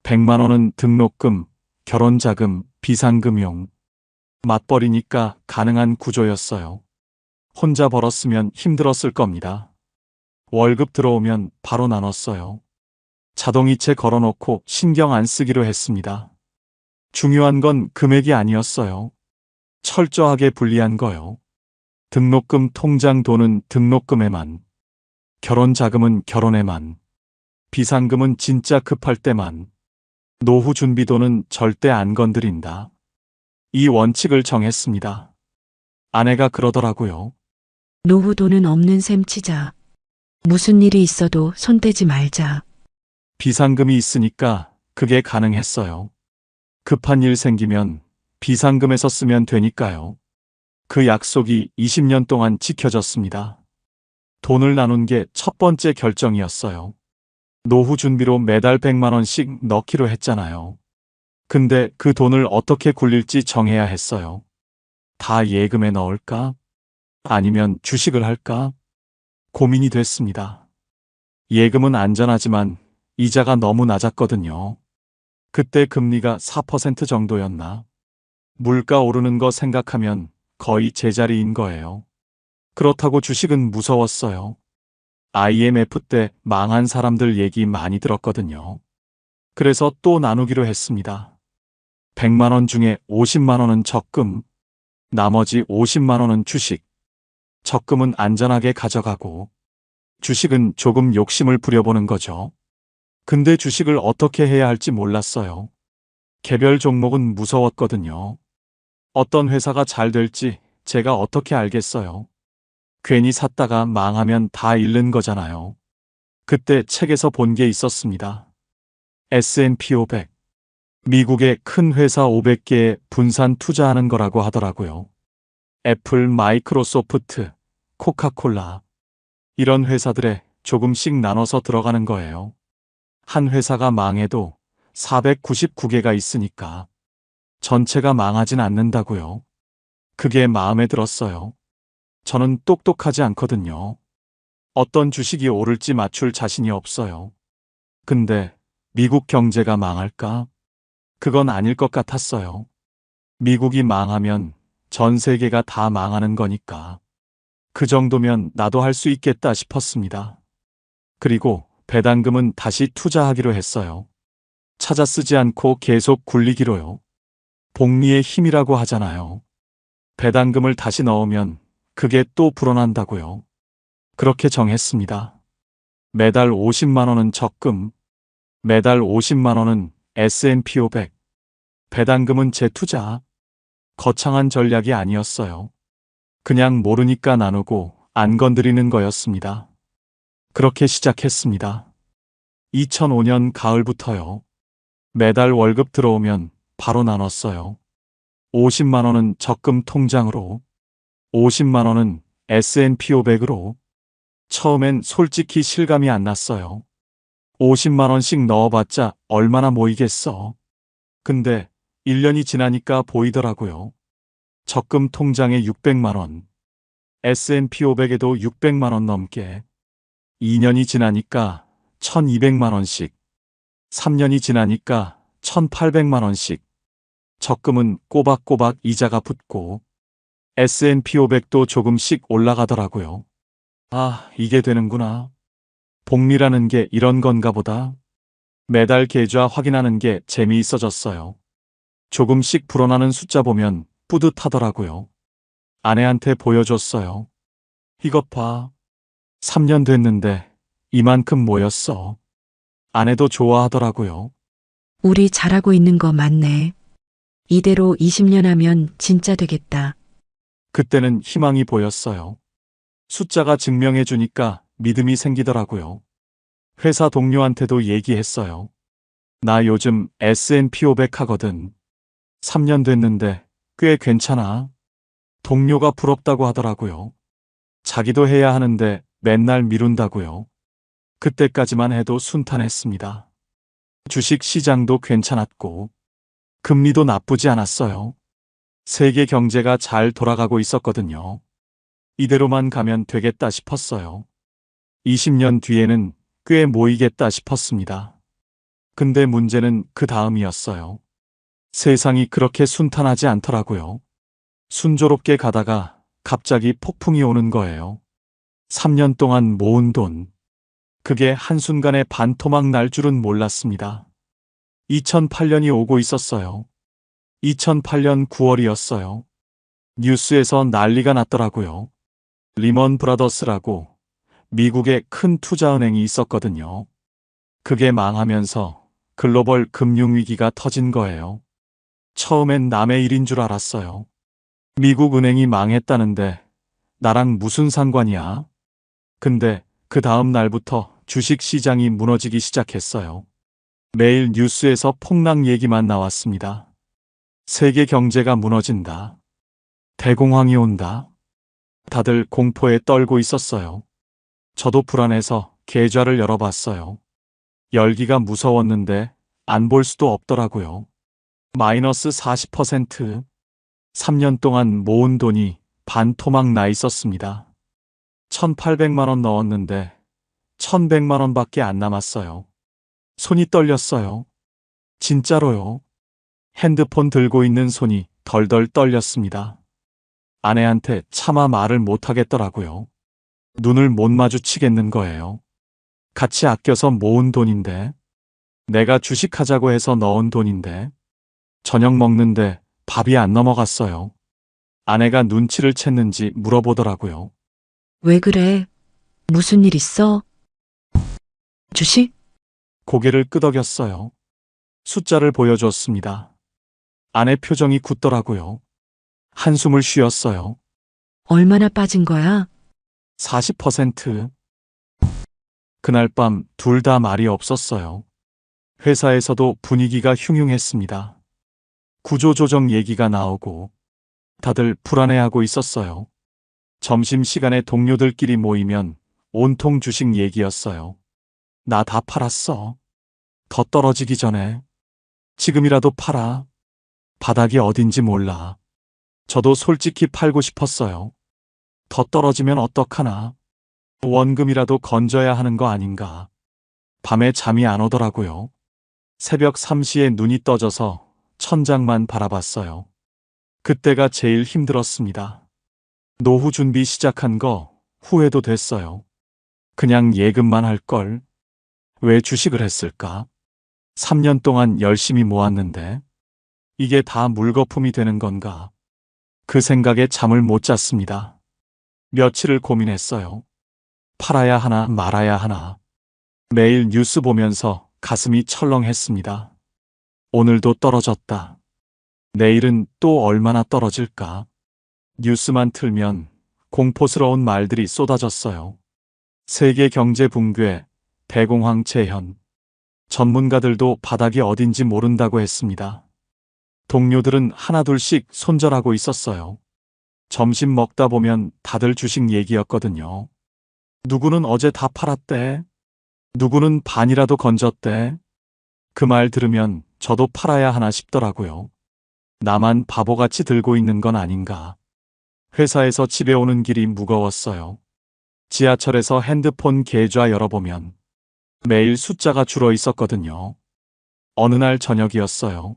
Speaker 1: 100만 원은 등록금, 결혼자금, 비상금용. 맞벌이니까 가능한 구조였어요. 혼자 벌었으면 힘들었을 겁니다. 월급 들어오면 바로 나눴어요. 자동이체 걸어놓고 신경 안 쓰기로 했습니다. 중요한 건 금액이 아니었어요. 철저하게 분리한 거요. 등록금 통장 돈은 등록금에만, 결혼 자금은 결혼에만, 비상금은 진짜 급할 때만, 노후 준비 돈은 절대 안 건드린다. 이 원칙을 정했습니다. 아내가 그러더라고요.
Speaker 5: 노후 돈은 없는 셈 치자. 무슨 일이 있어도 손 떼지 말자.
Speaker 1: 비상금이 있으니까 그게 가능했어요. 급한 일 생기면 비상금에서 쓰면 되니까요. 그 약속이 20년 동안 지켜졌습니다. 돈을 나눈 게 첫 번째 결정이었어요. 노후 준비로 매달 100만 원씩 넣기로 했잖아요. 근데 그 돈을 어떻게 굴릴지 정해야 했어요. 다 예금에 넣을까? 아니면 주식을 할까? 고민이 됐습니다. 예금은 안전하지만 이자가 너무 낮았거든요. 그때 금리가 4% 정도였나? 물가 오르는 거 생각하면 거의 제자리인 거예요. 그렇다고 주식은 무서웠어요. IMF 때 망한 사람들 얘기 많이 들었거든요. 그래서 또 나누기로 했습니다. 100만 원 중에 50만 원은 적금, 나머지 50만 원은 주식. 적금은 안전하게 가져가고, 주식은 조금 욕심을 부려보는 거죠. 근데 주식을 어떻게 해야 할지 몰랐어요. 개별 종목은 무서웠거든요. 어떤 회사가 잘 될지 제가 어떻게 알겠어요. 괜히 샀다가 망하면 다 잃는 거잖아요. 그때 책에서 본 게 있었습니다. S&P 500. 미국의 큰 회사 500개에 분산 투자하는 거라고 하더라고요. 애플, 마이크로소프트, 코카콜라. 이런 회사들에 조금씩 나눠서 들어가는 거예요. 한 회사가 망해도 499개가 있으니까 전체가 망하진 않는다고요. 그게 마음에 들었어요. 저는 똑똑하지 않거든요. 어떤 주식이 오를지 맞출 자신이 없어요. 근데 미국 경제가 망할까? 그건 아닐 것 같았어요. 미국이 망하면 전 세계가 다 망하는 거니까. 그 정도면 나도 할 수 있겠다 싶었습니다. 그리고 배당금은 다시 투자하기로 했어요. 찾아 쓰지 않고 계속 굴리기로요. 복리의 힘이라고 하잖아요. 배당금을 다시 넣으면 그게 또 불어난다고요. 그렇게 정했습니다. 매달 50만 원은 적금, 매달 50만 원은 S&P 500. 배당금은 제 투자. 거창한 전략이 아니었어요. 그냥 모르니까 나누고 안 건드리는 거였습니다. 그렇게 시작했습니다. 2005년 가을부터요. 매달 월급 들어오면 바로 나눴어요. 50만 원은 적금 통장으로, 50만 원은 S&P 500으로. 처음엔 솔직히 실감이 안 났어요. 50만 원씩 넣어봤자 얼마나 모이겠어. 근데 1년이 지나니까 보이더라고요. 적금 통장에 600만 원, S&P 500에도 600만 원 넘게. 2년이 지나니까 1200만 원씩, 3년이 지나니까 1800만 원씩. 적금은 꼬박꼬박 이자가 붙고 S&P 500도 조금씩 올라가더라고요. 아, 이게 되는구나. 복리라는 게 이런 건가 보다. 매달 계좌 확인하는 게 재미있어졌어요. 조금씩 불어나는 숫자 보면 뿌듯하더라고요. 아내한테 보여줬어요. 이것 봐. 3년 됐는데 이만큼 모였어. 아내도 좋아하더라고요.
Speaker 5: 우리 잘하고 있는 거 맞네. 이대로 20년 하면 진짜 되겠다.
Speaker 1: 그때는 희망이 보였어요. 숫자가 증명해 주니까 믿음이 생기더라고요. 회사 동료한테도 얘기했어요. 나 요즘 S&P 500 하거든. 3년 됐는데 꽤 괜찮아. 동료가 부럽다고 하더라고요. 자기도 해야 하는데 맨날 미룬다고요. 그때까지만 해도 순탄했습니다. 주식 시장도 괜찮았고, 금리도 나쁘지 않았어요. 세계 경제가 잘 돌아가고 있었거든요. 이대로만 가면 되겠다 싶었어요. 20년 뒤에는 꽤 모이겠다 싶었습니다. 근데 문제는 그 다음이었어요. 세상이 그렇게 순탄하지 않더라고요. 순조롭게 가다가 갑자기 폭풍이 오는 거예요. 3년 동안 모은 돈. 그게 한순간에 반토막 날 줄은 몰랐습니다. 2008년이 오고 있었어요. 2008년 9월이었어요. 뉴스에서 난리가 났더라고요. 리먼 브라더스라고 미국의 큰 투자은행이 있었거든요. 그게 망하면서 글로벌 금융위기가 터진 거예요. 처음엔 남의 일인 줄 알았어요. 미국 은행이 망했다는데 나랑 무슨 상관이야? 근데 그 다음 날부터 주식 시장이 무너지기 시작했어요. 매일 뉴스에서 폭락 얘기만 나왔습니다. 세계 경제가 무너진다. 대공황이 온다. 다들 공포에 떨고 있었어요. 저도 불안해서 계좌를 열어봤어요. 열기가 무서웠는데 안 볼 수도 없더라고요. 마이너스 40%. 3년 동안 모은 돈이 반토막 나 있었습니다. 1,800만 원 넣었는데 1,100만 원밖에 안 남았어요. 손이 떨렸어요. 진짜로요. 핸드폰 들고 있는 손이 덜덜 떨렸습니다. 아내한테 차마 말을 못 하겠더라고요. 눈을 못 마주치겠는 거예요. 같이 아껴서 모은 돈인데, 내가 주식하자고 해서 넣은 돈인데, 저녁 먹는데 밥이 안 넘어갔어요. 아내가 눈치를 챘는지 물어보더라고요.
Speaker 5: 왜 그래? 무슨 일 있어? 주식?
Speaker 1: 고개를 끄덕였어요. 숫자를 보여줬습니다. 아내 표정이 굳더라고요. 한숨을 쉬었어요.
Speaker 5: 얼마나 빠진 거야?
Speaker 1: 40%. 그날 밤 둘 다 말이 없었어요. 회사에서도 분위기가 흉흉했습니다. 구조조정 얘기가 나오고 다들 불안해하고 있었어요. 점심시간에 동료들끼리 모이면 온통 주식 얘기였어요. 나 다 팔았어. 더 떨어지기 전에. 지금이라도 팔아. 바닥이 어딘지 몰라. 저도 솔직히 팔고 싶었어요. 더 떨어지면 어떡하나. 원금이라도 건져야 하는 거 아닌가. 밤에 잠이 안 오더라고요. 새벽 3시에 눈이 떠져서 천장만 바라봤어요. 그때가 제일 힘들었습니다. 노후 준비 시작한 거 후회도 됐어요. 그냥 예금만 할 걸. 왜 주식을 했을까? 3년 동안 열심히 모았는데 이게 다 물거품이 되는 건가? 그 생각에 잠을 못 잤습니다. 며칠을 고민했어요. 팔아야 하나 말아야 하나. 매일 뉴스 보면서 가슴이 철렁했습니다. 오늘도 떨어졌다. 내일은 또 얼마나 떨어질까? 뉴스만 틀면 공포스러운 말들이 쏟아졌어요. 세계 경제 붕괴, 대공황 재현. 전문가들도 바닥이 어딘지 모른다고 했습니다. 동료들은 하나둘씩 손절하고 있었어요. 점심 먹다 보면 다들 주식 얘기였거든요. 누구는 어제 다 팔았대. 누구는 반이라도 건졌대. 그 말 들으면 저도 팔아야 하나 싶더라고요. 나만 바보같이 들고 있는 건 아닌가. 회사에서 집에 오는 길이 무거웠어요. 지하철에서 핸드폰 계좌 열어보면 매일 숫자가 줄어 있었거든요. 어느 날 저녁이었어요.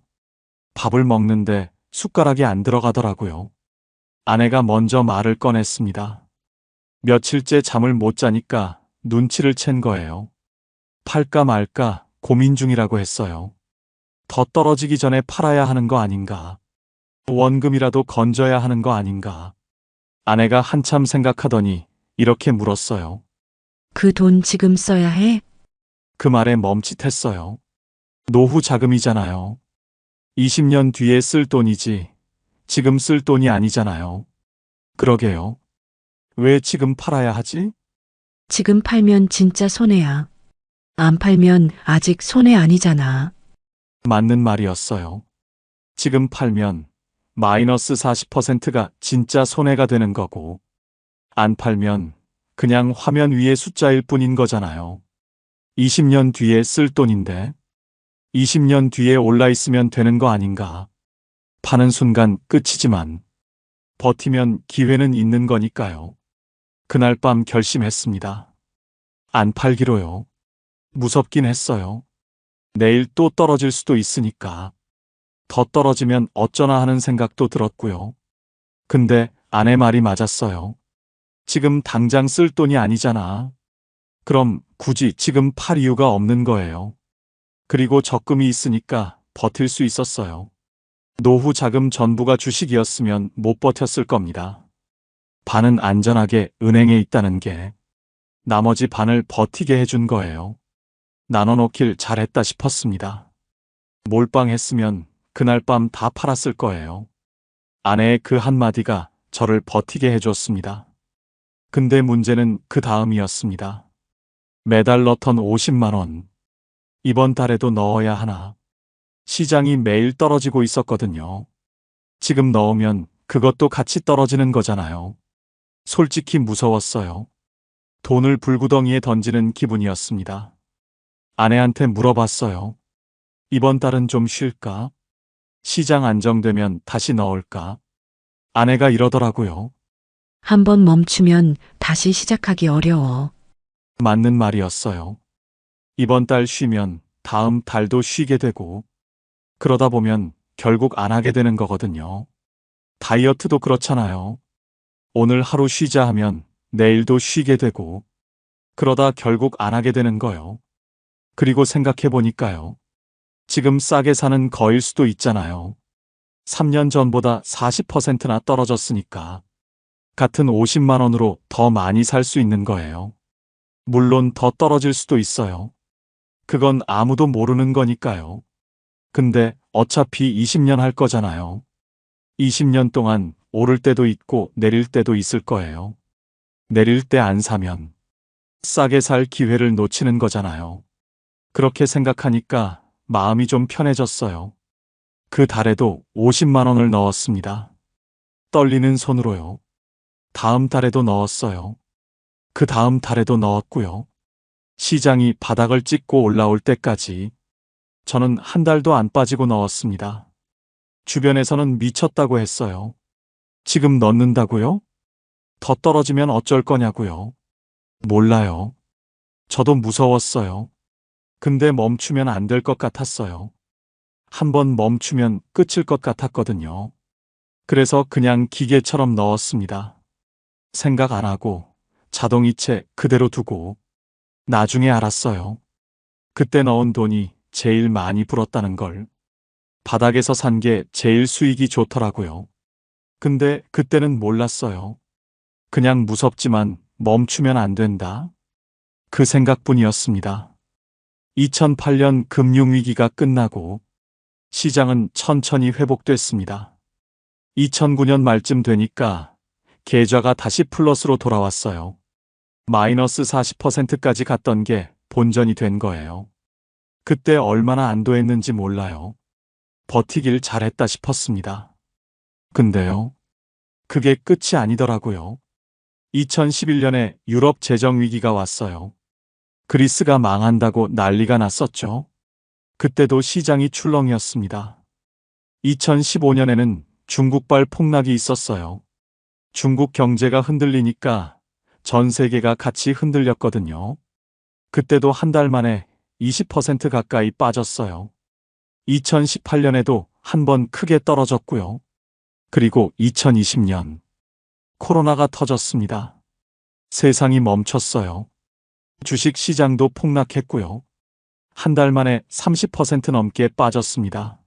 Speaker 1: 밥을 먹는데 숟가락이 안 들어가더라고요. 아내가 먼저 말을 꺼냈습니다. 며칠째 잠을 못 자니까 눈치를 챈 거예요. 팔까 말까 고민 중이라고 했어요. 더 떨어지기 전에 팔아야 하는 거 아닌가. 원금이라도 건져야 하는 거 아닌가. 아내가 한참 생각하더니 이렇게 물었어요.
Speaker 5: 그 돈 지금 써야 해?
Speaker 1: 그 말에 멈칫했어요. 노후 자금이잖아요. 20년 뒤에 쓸 돈이지 지금 쓸 돈이 아니잖아요. 그러게요. 왜 지금 팔아야 하지?
Speaker 5: 지금 팔면 진짜 손해야. 안 팔면 아직 손해 아니잖아.
Speaker 1: 맞는 말이었어요. 지금 팔면 마이너스 40%가 진짜 손해가 되는 거고, 안 팔면 그냥 화면 위의 숫자일 뿐인 거잖아요. 20년 뒤에 쓸 돈인데, 20년 뒤에 올라 있으면 되는 거 아닌가. 파는 순간 끝이지만, 버티면 기회는 있는 거니까요. 그날 밤 결심했습니다. 안 팔기로요. 무섭긴 했어요. 내일 또 떨어질 수도 있으니까. 더 떨어지면 어쩌나 하는 생각도 들었고요. 근데 아내 말이 맞았어요. 지금 당장 쓸 돈이 아니잖아. 그럼 굳이 지금 팔 이유가 없는 거예요. 그리고 적금이 있으니까 버틸 수 있었어요. 노후 자금 전부가 주식이었으면 못 버텼을 겁니다. 반은 안전하게 은행에 있다는 게 나머지 반을 버티게 해준 거예요. 나눠놓길 잘했다 싶었습니다. 몰빵했으면 그날 밤 다 팔았을 거예요. 아내의 그 한마디가 저를 버티게 해줬습니다. 근데 문제는 그 다음이었습니다. 매달 넣던 50만 원. 이번 달에도 넣어야 하나. 시장이 매일 떨어지고 있었거든요. 지금 넣으면 그것도 같이 떨어지는 거잖아요. 솔직히 무서웠어요. 돈을 불구덩이에 던지는 기분이었습니다. 아내한테 물어봤어요. 이번 달은 좀 쉴까? 시장 안정되면 다시 넣을까? 아내가 이러더라고요.
Speaker 5: 한번 멈추면 다시 시작하기 어려워.
Speaker 1: 맞는 말이었어요. 이번 달 쉬면 다음 달도 쉬게 되고, 그러다 보면 결국 안 하게 되는 거거든요. 다이어트도 그렇잖아요. 오늘 하루 쉬자 하면 내일도 쉬게 되고, 그러다 결국 안 하게 되는 거요. 그리고 생각해 보니까요. 지금 싸게 사는 거일 수도 있잖아요. 3년 전보다 40%나 떨어졌으니까. 같은 50만 원으로 더 많이 살 수 있는 거예요. 물론 더 떨어질 수도 있어요. 그건 아무도 모르는 거니까요. 근데 어차피 20년 할 거잖아요. 20년 동안 오를 때도 있고 내릴 때도 있을 거예요. 내릴 때 안 사면 싸게 살 기회를 놓치는 거잖아요. 그렇게 생각하니까 마음이 좀 편해졌어요. 그 달에도 50만 원을 넣었습니다. 떨리는 손으로요. 다음 달에도 넣었어요. 그 다음 달에도 넣었고요. 시장이 바닥을 찍고 올라올 때까지 저는 한 달도 안 빠지고 넣었습니다. 주변에서는 미쳤다고 했어요. 지금 넣는다고요? 더 떨어지면 어쩔 거냐고요? 몰라요. 저도 무서웠어요. 근데 멈추면 안 될 것 같았어요. 한번 멈추면 끝일 것 같았거든요. 그래서 그냥 기계처럼 넣었습니다. 생각 안 하고 자동이체 그대로 두고 나중에 알았어요. 그때 넣은 돈이 제일 많이 불었다는 걸. 바닥에서 산 게 제일 수익이 좋더라고요. 근데 그때는 몰랐어요. 그냥 무섭지만 멈추면 안 된다. 그 생각뿐이었습니다. 2008년 금융위기가 끝나고 시장은 천천히 회복됐습니다. 2009년 말쯤 되니까 계좌가 다시 플러스로 돌아왔어요. 마이너스 40%까지 갔던 게 본전이 된 거예요. 그때 얼마나 안도했는지 몰라요. 버티길 잘했다 싶었습니다. 근데요, 그게 끝이 아니더라고요. 2011년에 유럽 재정위기가 왔어요. 그리스가 망한다고 난리가 났었죠. 그때도 시장이 출렁이었습니다. 2015년에는 중국발 폭락이 있었어요. 중국 경제가 흔들리니까 전 세계가 같이 흔들렸거든요. 그때도 한 달 만에 20% 가까이 빠졌어요. 2018년에도 한 번 크게 떨어졌고요. 그리고 2020년 코로나가 터졌습니다. 세상이 멈췄어요. 주식 시장도 폭락했고요. 한 달 만에 30% 넘게 빠졌습니다.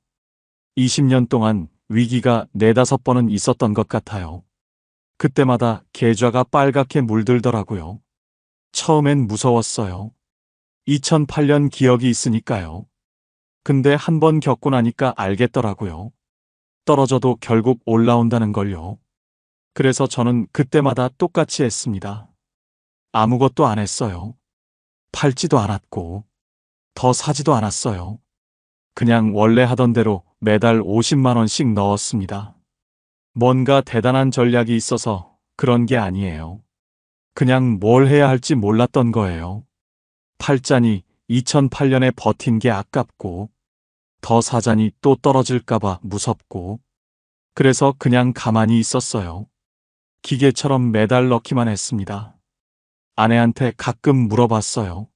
Speaker 1: 20년 동안 위기가 4-5번은 있었던 것 같아요. 그때마다 계좌가 빨갛게 물들더라고요. 처음엔 무서웠어요. 2008년 기억이 있으니까요. 근데 한 번 겪고 나니까 알겠더라고요. 떨어져도 결국 올라온다는 걸요. 그래서 저는 그때마다 똑같이 했습니다. 아무것도 안 했어요. 팔지도 않았고, 더 사지도 않았어요. 그냥 원래 하던 대로 매달 50만 원씩 넣었습니다. 뭔가 대단한 전략이 있어서 그런 게 아니에요. 그냥 뭘 해야 할지 몰랐던 거예요. 팔자니 2008년에 버틴 게 아깝고, 더 사자니 또 떨어질까봐 무섭고, 그래서 그냥 가만히 있었어요. 기계처럼 매달 넣기만 했습니다. 아내한테 가끔 물어봤어요.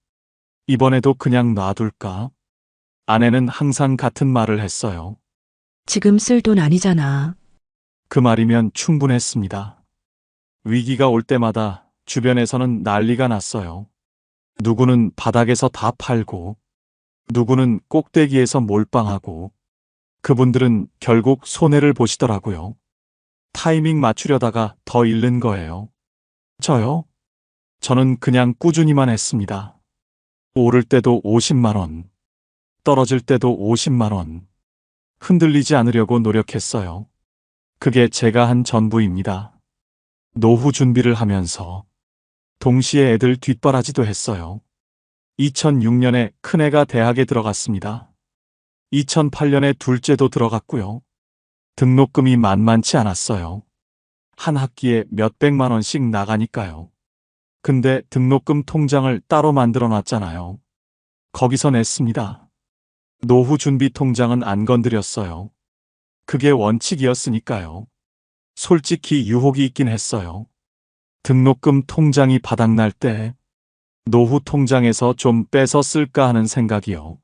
Speaker 1: 이번에도 그냥 놔둘까? 아내는 항상 같은 말을 했어요.
Speaker 5: 지금 쓸 돈 아니잖아.
Speaker 1: 그 말이면 충분했습니다. 위기가 올 때마다 주변에서는 난리가 났어요. 누구는 바닥에서 다 팔고, 누구는 꼭대기에서 몰빵하고, 그분들은 결국 손해를 보시더라고요. 타이밍 맞추려다가 더 잃는 거예요. 저요? 저는 그냥 꾸준히만 했습니다. 오를 때도 50만 원, 떨어질 때도 50만 원. 흔들리지 않으려고 노력했어요. 그게 제가 한 전부입니다. 노후 준비를 하면서 동시에 애들 뒷바라지도 했어요. 2006년에 큰애가 대학에 들어갔습니다. 2008년에 둘째도 들어갔고요. 등록금이 만만치 않았어요. 한 학기에 몇백만 원씩 나가니까요. 근데 등록금 통장을 따로 만들어 놨잖아요. 거기서 냈습니다. 노후 준비 통장은 안 건드렸어요. 그게 원칙이었으니까요. 솔직히 유혹이 있긴 했어요. 등록금 통장이 바닥날 때 노후 통장에서 좀 빼서 쓸까 하는 생각이요.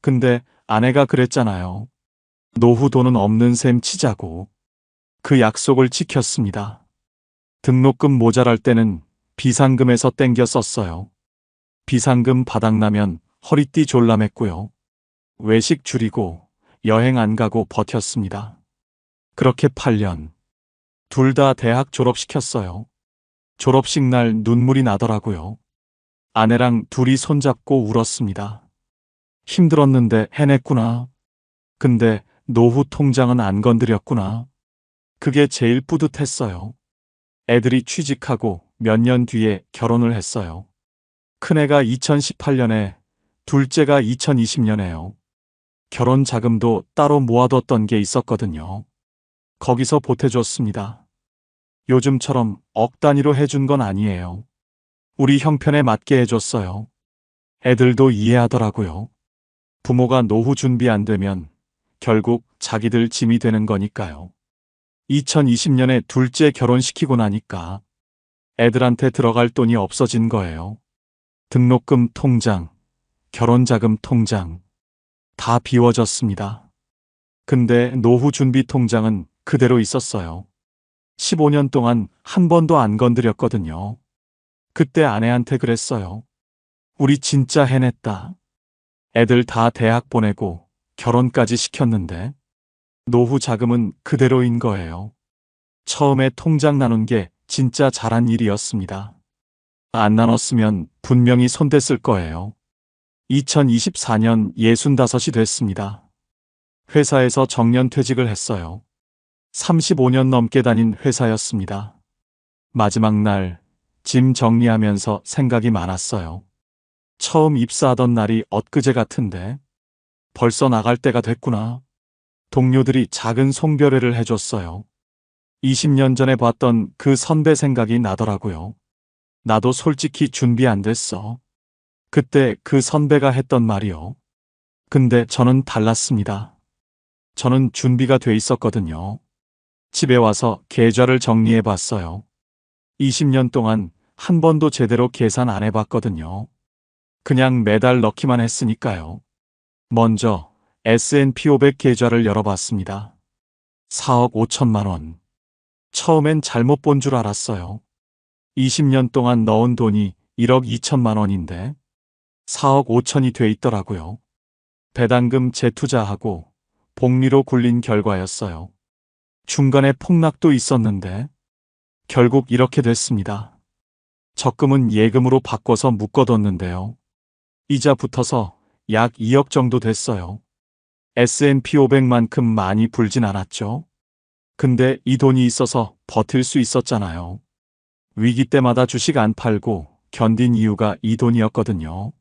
Speaker 1: 근데 아내가 그랬잖아요. 노후 돈은 없는 셈 치자고. 그 약속을 지켰습니다. 등록금 모자랄 때는 비상금에서 땡겨 썼어요. 비상금 바닥나면 허리띠 졸라맸고요. 외식 줄이고 여행 안 가고 버텼습니다. 그렇게 8년. 둘 다 대학 졸업시켰어요. 졸업식 날 눈물이 나더라고요. 아내랑 둘이 손잡고 울었습니다. 힘들었는데 해냈구나. 근데 노후 통장은 안 건드렸구나. 그게 제일 뿌듯했어요. 애들이 취직하고 몇 년 뒤에 결혼을 했어요. 큰애가 2018년에, 둘째가 2020년에요. 결혼 자금도 따로 모아뒀던 게 있었거든요. 거기서 보태줬습니다. 요즘처럼 억 단위로 해준 건 아니에요. 우리 형편에 맞게 해줬어요. 애들도 이해하더라고요. 부모가 노후 준비 안 되면 결국 자기들 짐이 되는 거니까요. 2020년에 둘째 결혼시키고 나니까 애들한테 들어갈 돈이 없어진 거예요. 등록금 통장, 결혼자금 통장, 다 비워졌습니다. 근데 노후 준비 통장은 그대로 있었어요. 15년 동안 한 번도 안 건드렸거든요. 그때 아내한테 그랬어요. 우리 진짜 해냈다. 애들 다 대학 보내고 결혼까지 시켰는데 노후 자금은 그대로인 거예요. 처음에 통장 나눈 게 진짜 잘한 일이었습니다. 안 나눴으면 분명히 손댔을 거예요. 2024년 65이 됐습니다. 회사에서 정년퇴직을 했어요. 35년 넘게 다닌 회사였습니다. 마지막 날 짐 정리하면서 생각이 많았어요. 처음 입사하던 날이 엊그제 같은데 벌써 나갈 때가 됐구나. 동료들이 작은 송별회를 해줬어요. 20년 전에 봤던 그 선배 생각이 나더라고요. 나도 솔직히 준비 안 됐어. 그때 그 선배가 했던 말이요. 근데 저는 달랐습니다. 저는 준비가 돼 있었거든요. 집에 와서 계좌를 정리해 봤어요. 20년 동안 한 번도 제대로 계산 안 해봤거든요. 그냥 매달 넣기만 했으니까요. 먼저 S&P 500 계좌를 열어봤습니다. 4억 5천만 원. 처음엔 잘못 본 줄 알았어요. 20년 동안 넣은 돈이 1억 2천만 원인데 4억 5천이 돼 있더라고요. 배당금 재투자하고 복리로 굴린 결과였어요. 중간에 폭락도 있었는데 결국 이렇게 됐습니다. 적금은 예금으로 바꿔서 묶어뒀는데요. 이자 붙어서 약 2억 정도 됐어요. S&P 500만큼 많이 불진 않았죠. 근데 이 돈이 있어서 버틸 수 있었잖아요. 위기 때마다 주식 안 팔고 견딘 이유가 이 돈이었거든요.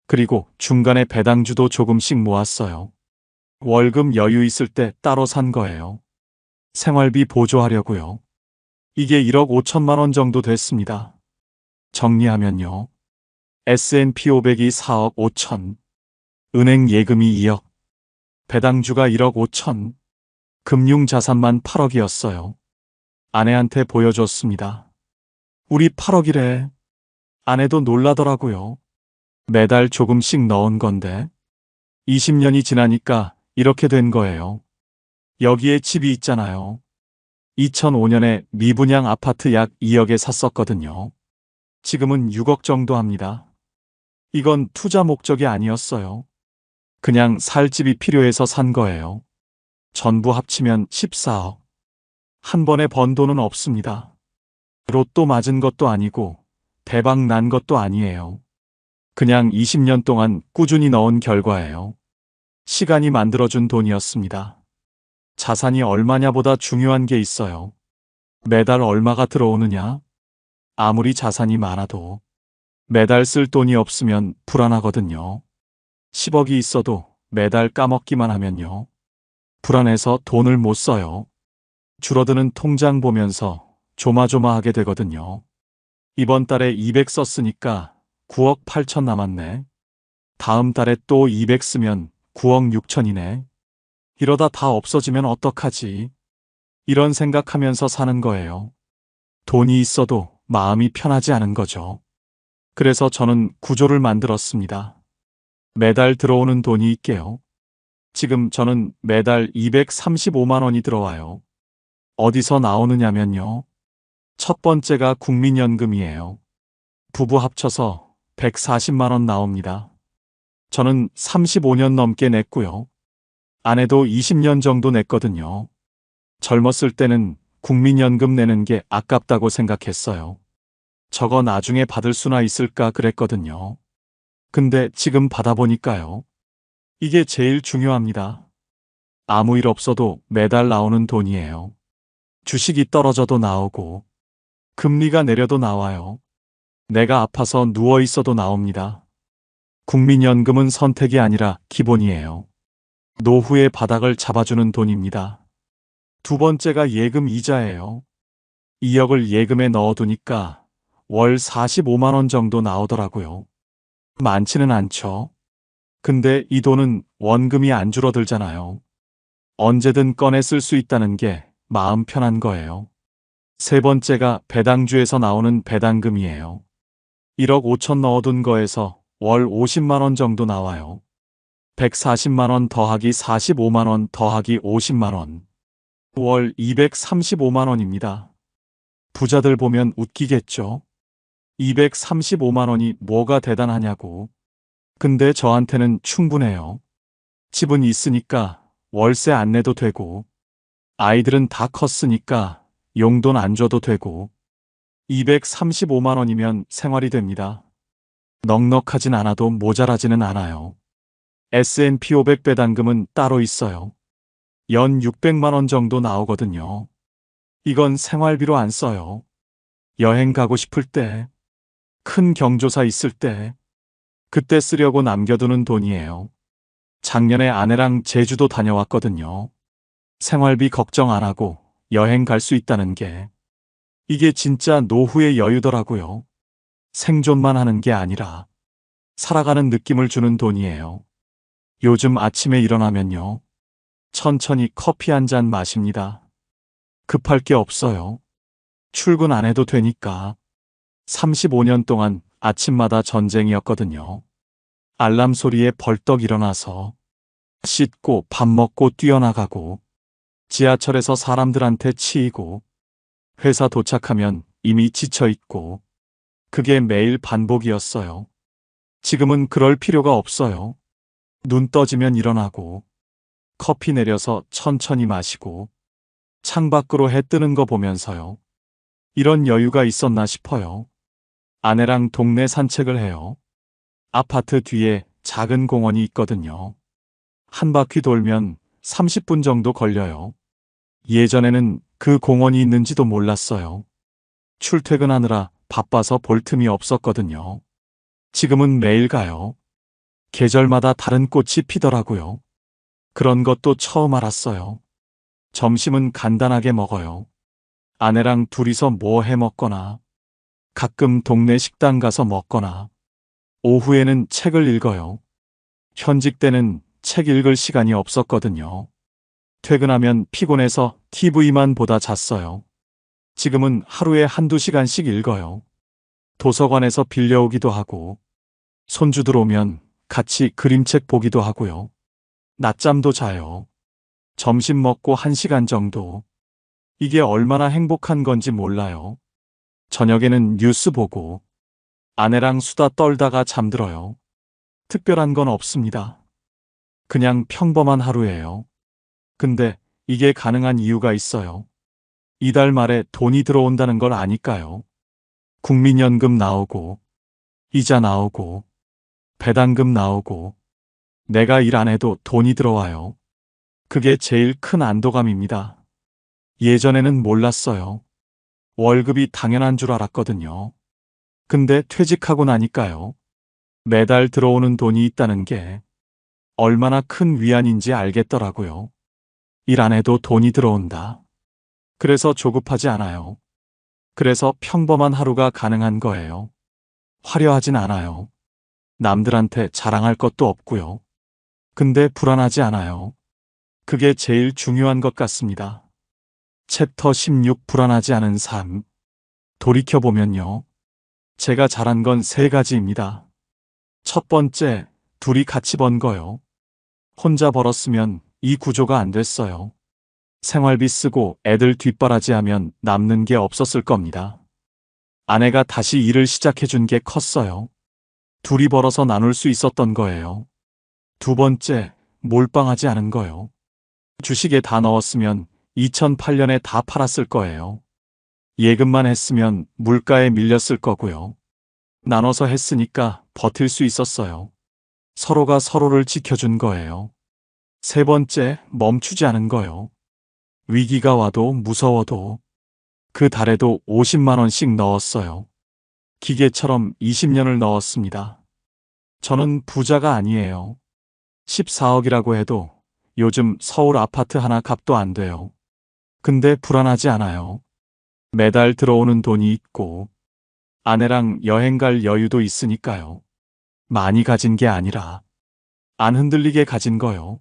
Speaker 1: 그리고 중간에 배당주도 조금씩 모았어요. 월급 여유 있을 때 따로 산 거예요. 생활비 보조하려고요. 이게 1억 5천만 원 정도 됐습니다. 정리하면요. S&P 500이 4억 5천, 은행 예금이 2억, 배당주가 1억 5천, 금융자산만 8억이었어요. 아내한테 보여줬습니다. 우리 8억이래. 아내도 놀라더라고요. 매달 조금씩 넣은 건데 20년이 지나니까 이렇게 된 거예요. 여기에 집이 있잖아요. 2005년에 미분양 아파트 약 2억에 샀었거든요. 지금은 6억 정도 합니다. 이건 투자 목적이 아니었어요. 그냥 살 집이 필요해서 산 거예요. 전부 합치면 14억. 한 번에 번 돈은 없습니다. 로또 맞은 것도 아니고 대박 난 것도 아니에요. 그냥 20년 동안 꾸준히 넣은 결과예요. 시간이 만들어준 돈이었습니다. 자산이 얼마냐보다 중요한 게 있어요. 매달 얼마가 들어오느냐? 아무리 자산이 많아도 매달 쓸 돈이 없으면 불안하거든요. 10억이 있어도 매달 까먹기만 하면요. 불안해서 돈을 못 써요. 줄어드는 통장 보면서 조마조마하게 되거든요. 이번 달에 200 썼으니까 9억 8천 남았네. 다음 달에 또 200 쓰면 9억 6천이네. 이러다 다 없어지면 어떡하지? 이런 생각하면서 사는 거예요. 돈이 있어도 마음이 편하지 않은 거죠. 그래서 저는 구조를 만들었습니다. 매달 들어오는 돈이 있게요. 지금 저는 매달 235만 원이 들어와요. 어디서 나오느냐면요. 첫 번째가 국민연금이에요. 부부 합쳐서 140만 원 나옵니다. 저는 35년 넘게 냈고요. 아내도 20년 정도 냈거든요. 젊었을 때는 국민연금 내는 게 아깝다고 생각했어요. 저거 나중에 받을 수나 있을까 그랬거든요. 근데 지금 받아보니까요. 이게 제일 중요합니다. 아무 일 없어도 매달 나오는 돈이에요. 주식이 떨어져도 나오고, 금리가 내려도 나와요. 내가 아파서 누워 있어도 나옵니다. 국민연금은 선택이 아니라 기본이에요. 노후의 바닥을 잡아주는 돈입니다. 두 번째가 예금 이자예요. 2억을 예금에 넣어두니까 월 45만 원 정도 나오더라고요. 많지는 않죠. 근데 이 돈은 원금이 안 줄어들잖아요. 언제든 꺼내 쓸 수 있다는 게 마음 편한 거예요. 세 번째가 배당주에서 나오는 배당금이에요. 1억 5천 넣어둔 거에서 월 50만 원 정도 나와요. 140만 원 더하기 45만 원 더하기 50만 원. 월 235만 원입니다. 부자들 보면 웃기겠죠? 235만 원이 뭐가 대단하냐고. 근데 저한테는 충분해요. 집은 있으니까 월세 안 내도 되고, 아이들은 다 컸으니까 용돈 안 줘도 되고, 235만 원이면 생활이 됩니다. 넉넉하진 않아도 모자라지는 않아요. S&P 500 배당금은 따로 있어요. 연 600만 원 정도 나오거든요. 이건 생활비로 안 써요. 여행 가고 싶을 때, 큰 경조사 있을 때, 그때 쓰려고 남겨두는 돈이에요. 작년에 아내랑 제주도 다녀왔거든요. 생활비 걱정 안 하고 여행 갈 수 있다는 게, 이게 진짜 노후의 여유더라고요. 생존만 하는 게 아니라 살아가는 느낌을 주는 돈이에요. 요즘 아침에 일어나면요. 천천히 커피 한 잔 마십니다. 급할 게 없어요. 출근 안 해도 되니까. 35년 동안 아침마다 전쟁이었거든요. 알람 소리에 벌떡 일어나서 씻고 밥 먹고 뛰어나가고, 지하철에서 사람들한테 치이고, 회사 도착하면 이미 지쳐 있고, 그게 매일 반복이었어요. 지금은 그럴 필요가 없어요. 눈 떠지면 일어나고, 커피 내려서 천천히 마시고, 창밖으로 해 뜨는 거 보면서요. 이런 여유가 있었나 싶어요. 아내랑 동네 산책을 해요. 아파트 뒤에 작은 공원이 있거든요. 한 바퀴 돌면 30분 정도 걸려요. 예전에는 그 공원이 있는지도 몰랐어요. 출퇴근하느라 바빠서 볼 틈이 없었거든요. 지금은 매일 가요. 계절마다 다른 꽃이 피더라고요. 그런 것도 처음 알았어요. 점심은 간단하게 먹어요. 아내랑 둘이서 뭐 해 먹거나, 가끔 동네 식당 가서 먹거나, 오후에는 책을 읽어요. 현직 때는 책 읽을 시간이 없었거든요. 퇴근하면 피곤해서 TV만 보다 잤어요. 지금은 하루에 한두 시간씩 읽어요. 도서관에서 빌려오기도 하고, 손주들 오면 같이 그림책 보기도 하고요. 낮잠도 자요. 점심 먹고 1시간 정도. 이게 얼마나 행복한 건지 몰라요. 저녁에는 뉴스 보고, 아내랑 수다 떨다가 잠들어요. 특별한 건 없습니다. 그냥 평범한 하루예요. 근데 이게 가능한 이유가 있어요. 이달 말에 돈이 들어온다는 걸 아니까요. 국민연금 나오고, 이자 나오고, 배당금 나오고, 내가 일 안 해도 돈이 들어와요. 그게 제일 큰 안도감입니다. 예전에는 몰랐어요. 월급이 당연한 줄 알았거든요. 근데 퇴직하고 나니까요. 매달 들어오는 돈이 있다는 게 얼마나 큰 위안인지 알겠더라고요. 일 안 해도 돈이 들어온다. 그래서 조급하지 않아요. 그래서 평범한 하루가 가능한 거예요. 화려하진 않아요. 남들한테 자랑할 것도 없고요. 근데 불안하지 않아요. 그게 제일 중요한 것 같습니다. 챕터 16 불안하지 않은 삶. 돌이켜보면요. 제가 잘한 건 3가지입니다. 첫 번째, 둘이 같이 번 거요. 혼자 벌었으면 이 구조가 안 됐어요. 생활비 쓰고 애들 뒷바라지하면 남는 게 없었을 겁니다. 아내가 다시 일을 시작해준 게 컸어요. 둘이 벌어서 나눌 수 있었던 거예요. 두 번째, 몰빵하지 않은 거요. 주식에 다 넣었으면 2008년에 다 팔았을 거예요. 예금만 했으면 물가에 밀렸을 거고요. 나눠서 했으니까 버틸 수 있었어요. 서로가 서로를 지켜준 거예요. 세 번째, 멈추지 않은 거요. 위기가 와도 무서워도 그 달에도 50만 원씩 넣었어요. 기계처럼 20년을 넣었습니다. 저는 부자가 아니에요. 14억이라고 해도 요즘 서울 아파트 하나 값도 안 돼요. 근데 불안하지 않아요. 매달 들어오는 돈이 있고 아내랑 여행 갈 여유도 있으니까요. 많이 가진 게 아니라 안 흔들리게 가진 거요.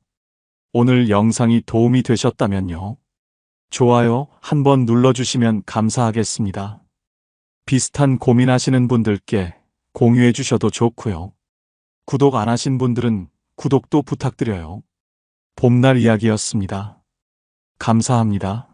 Speaker 1: 오늘 영상이 도움이 되셨다면요. 좋아요 한번 눌러주시면 감사하겠습니다. 비슷한 고민하시는 분들께 공유해 주셔도 좋고요. 구독 안 하신 분들은 구독도 부탁드려요. 봄날 이야기였습니다. 감사합니다.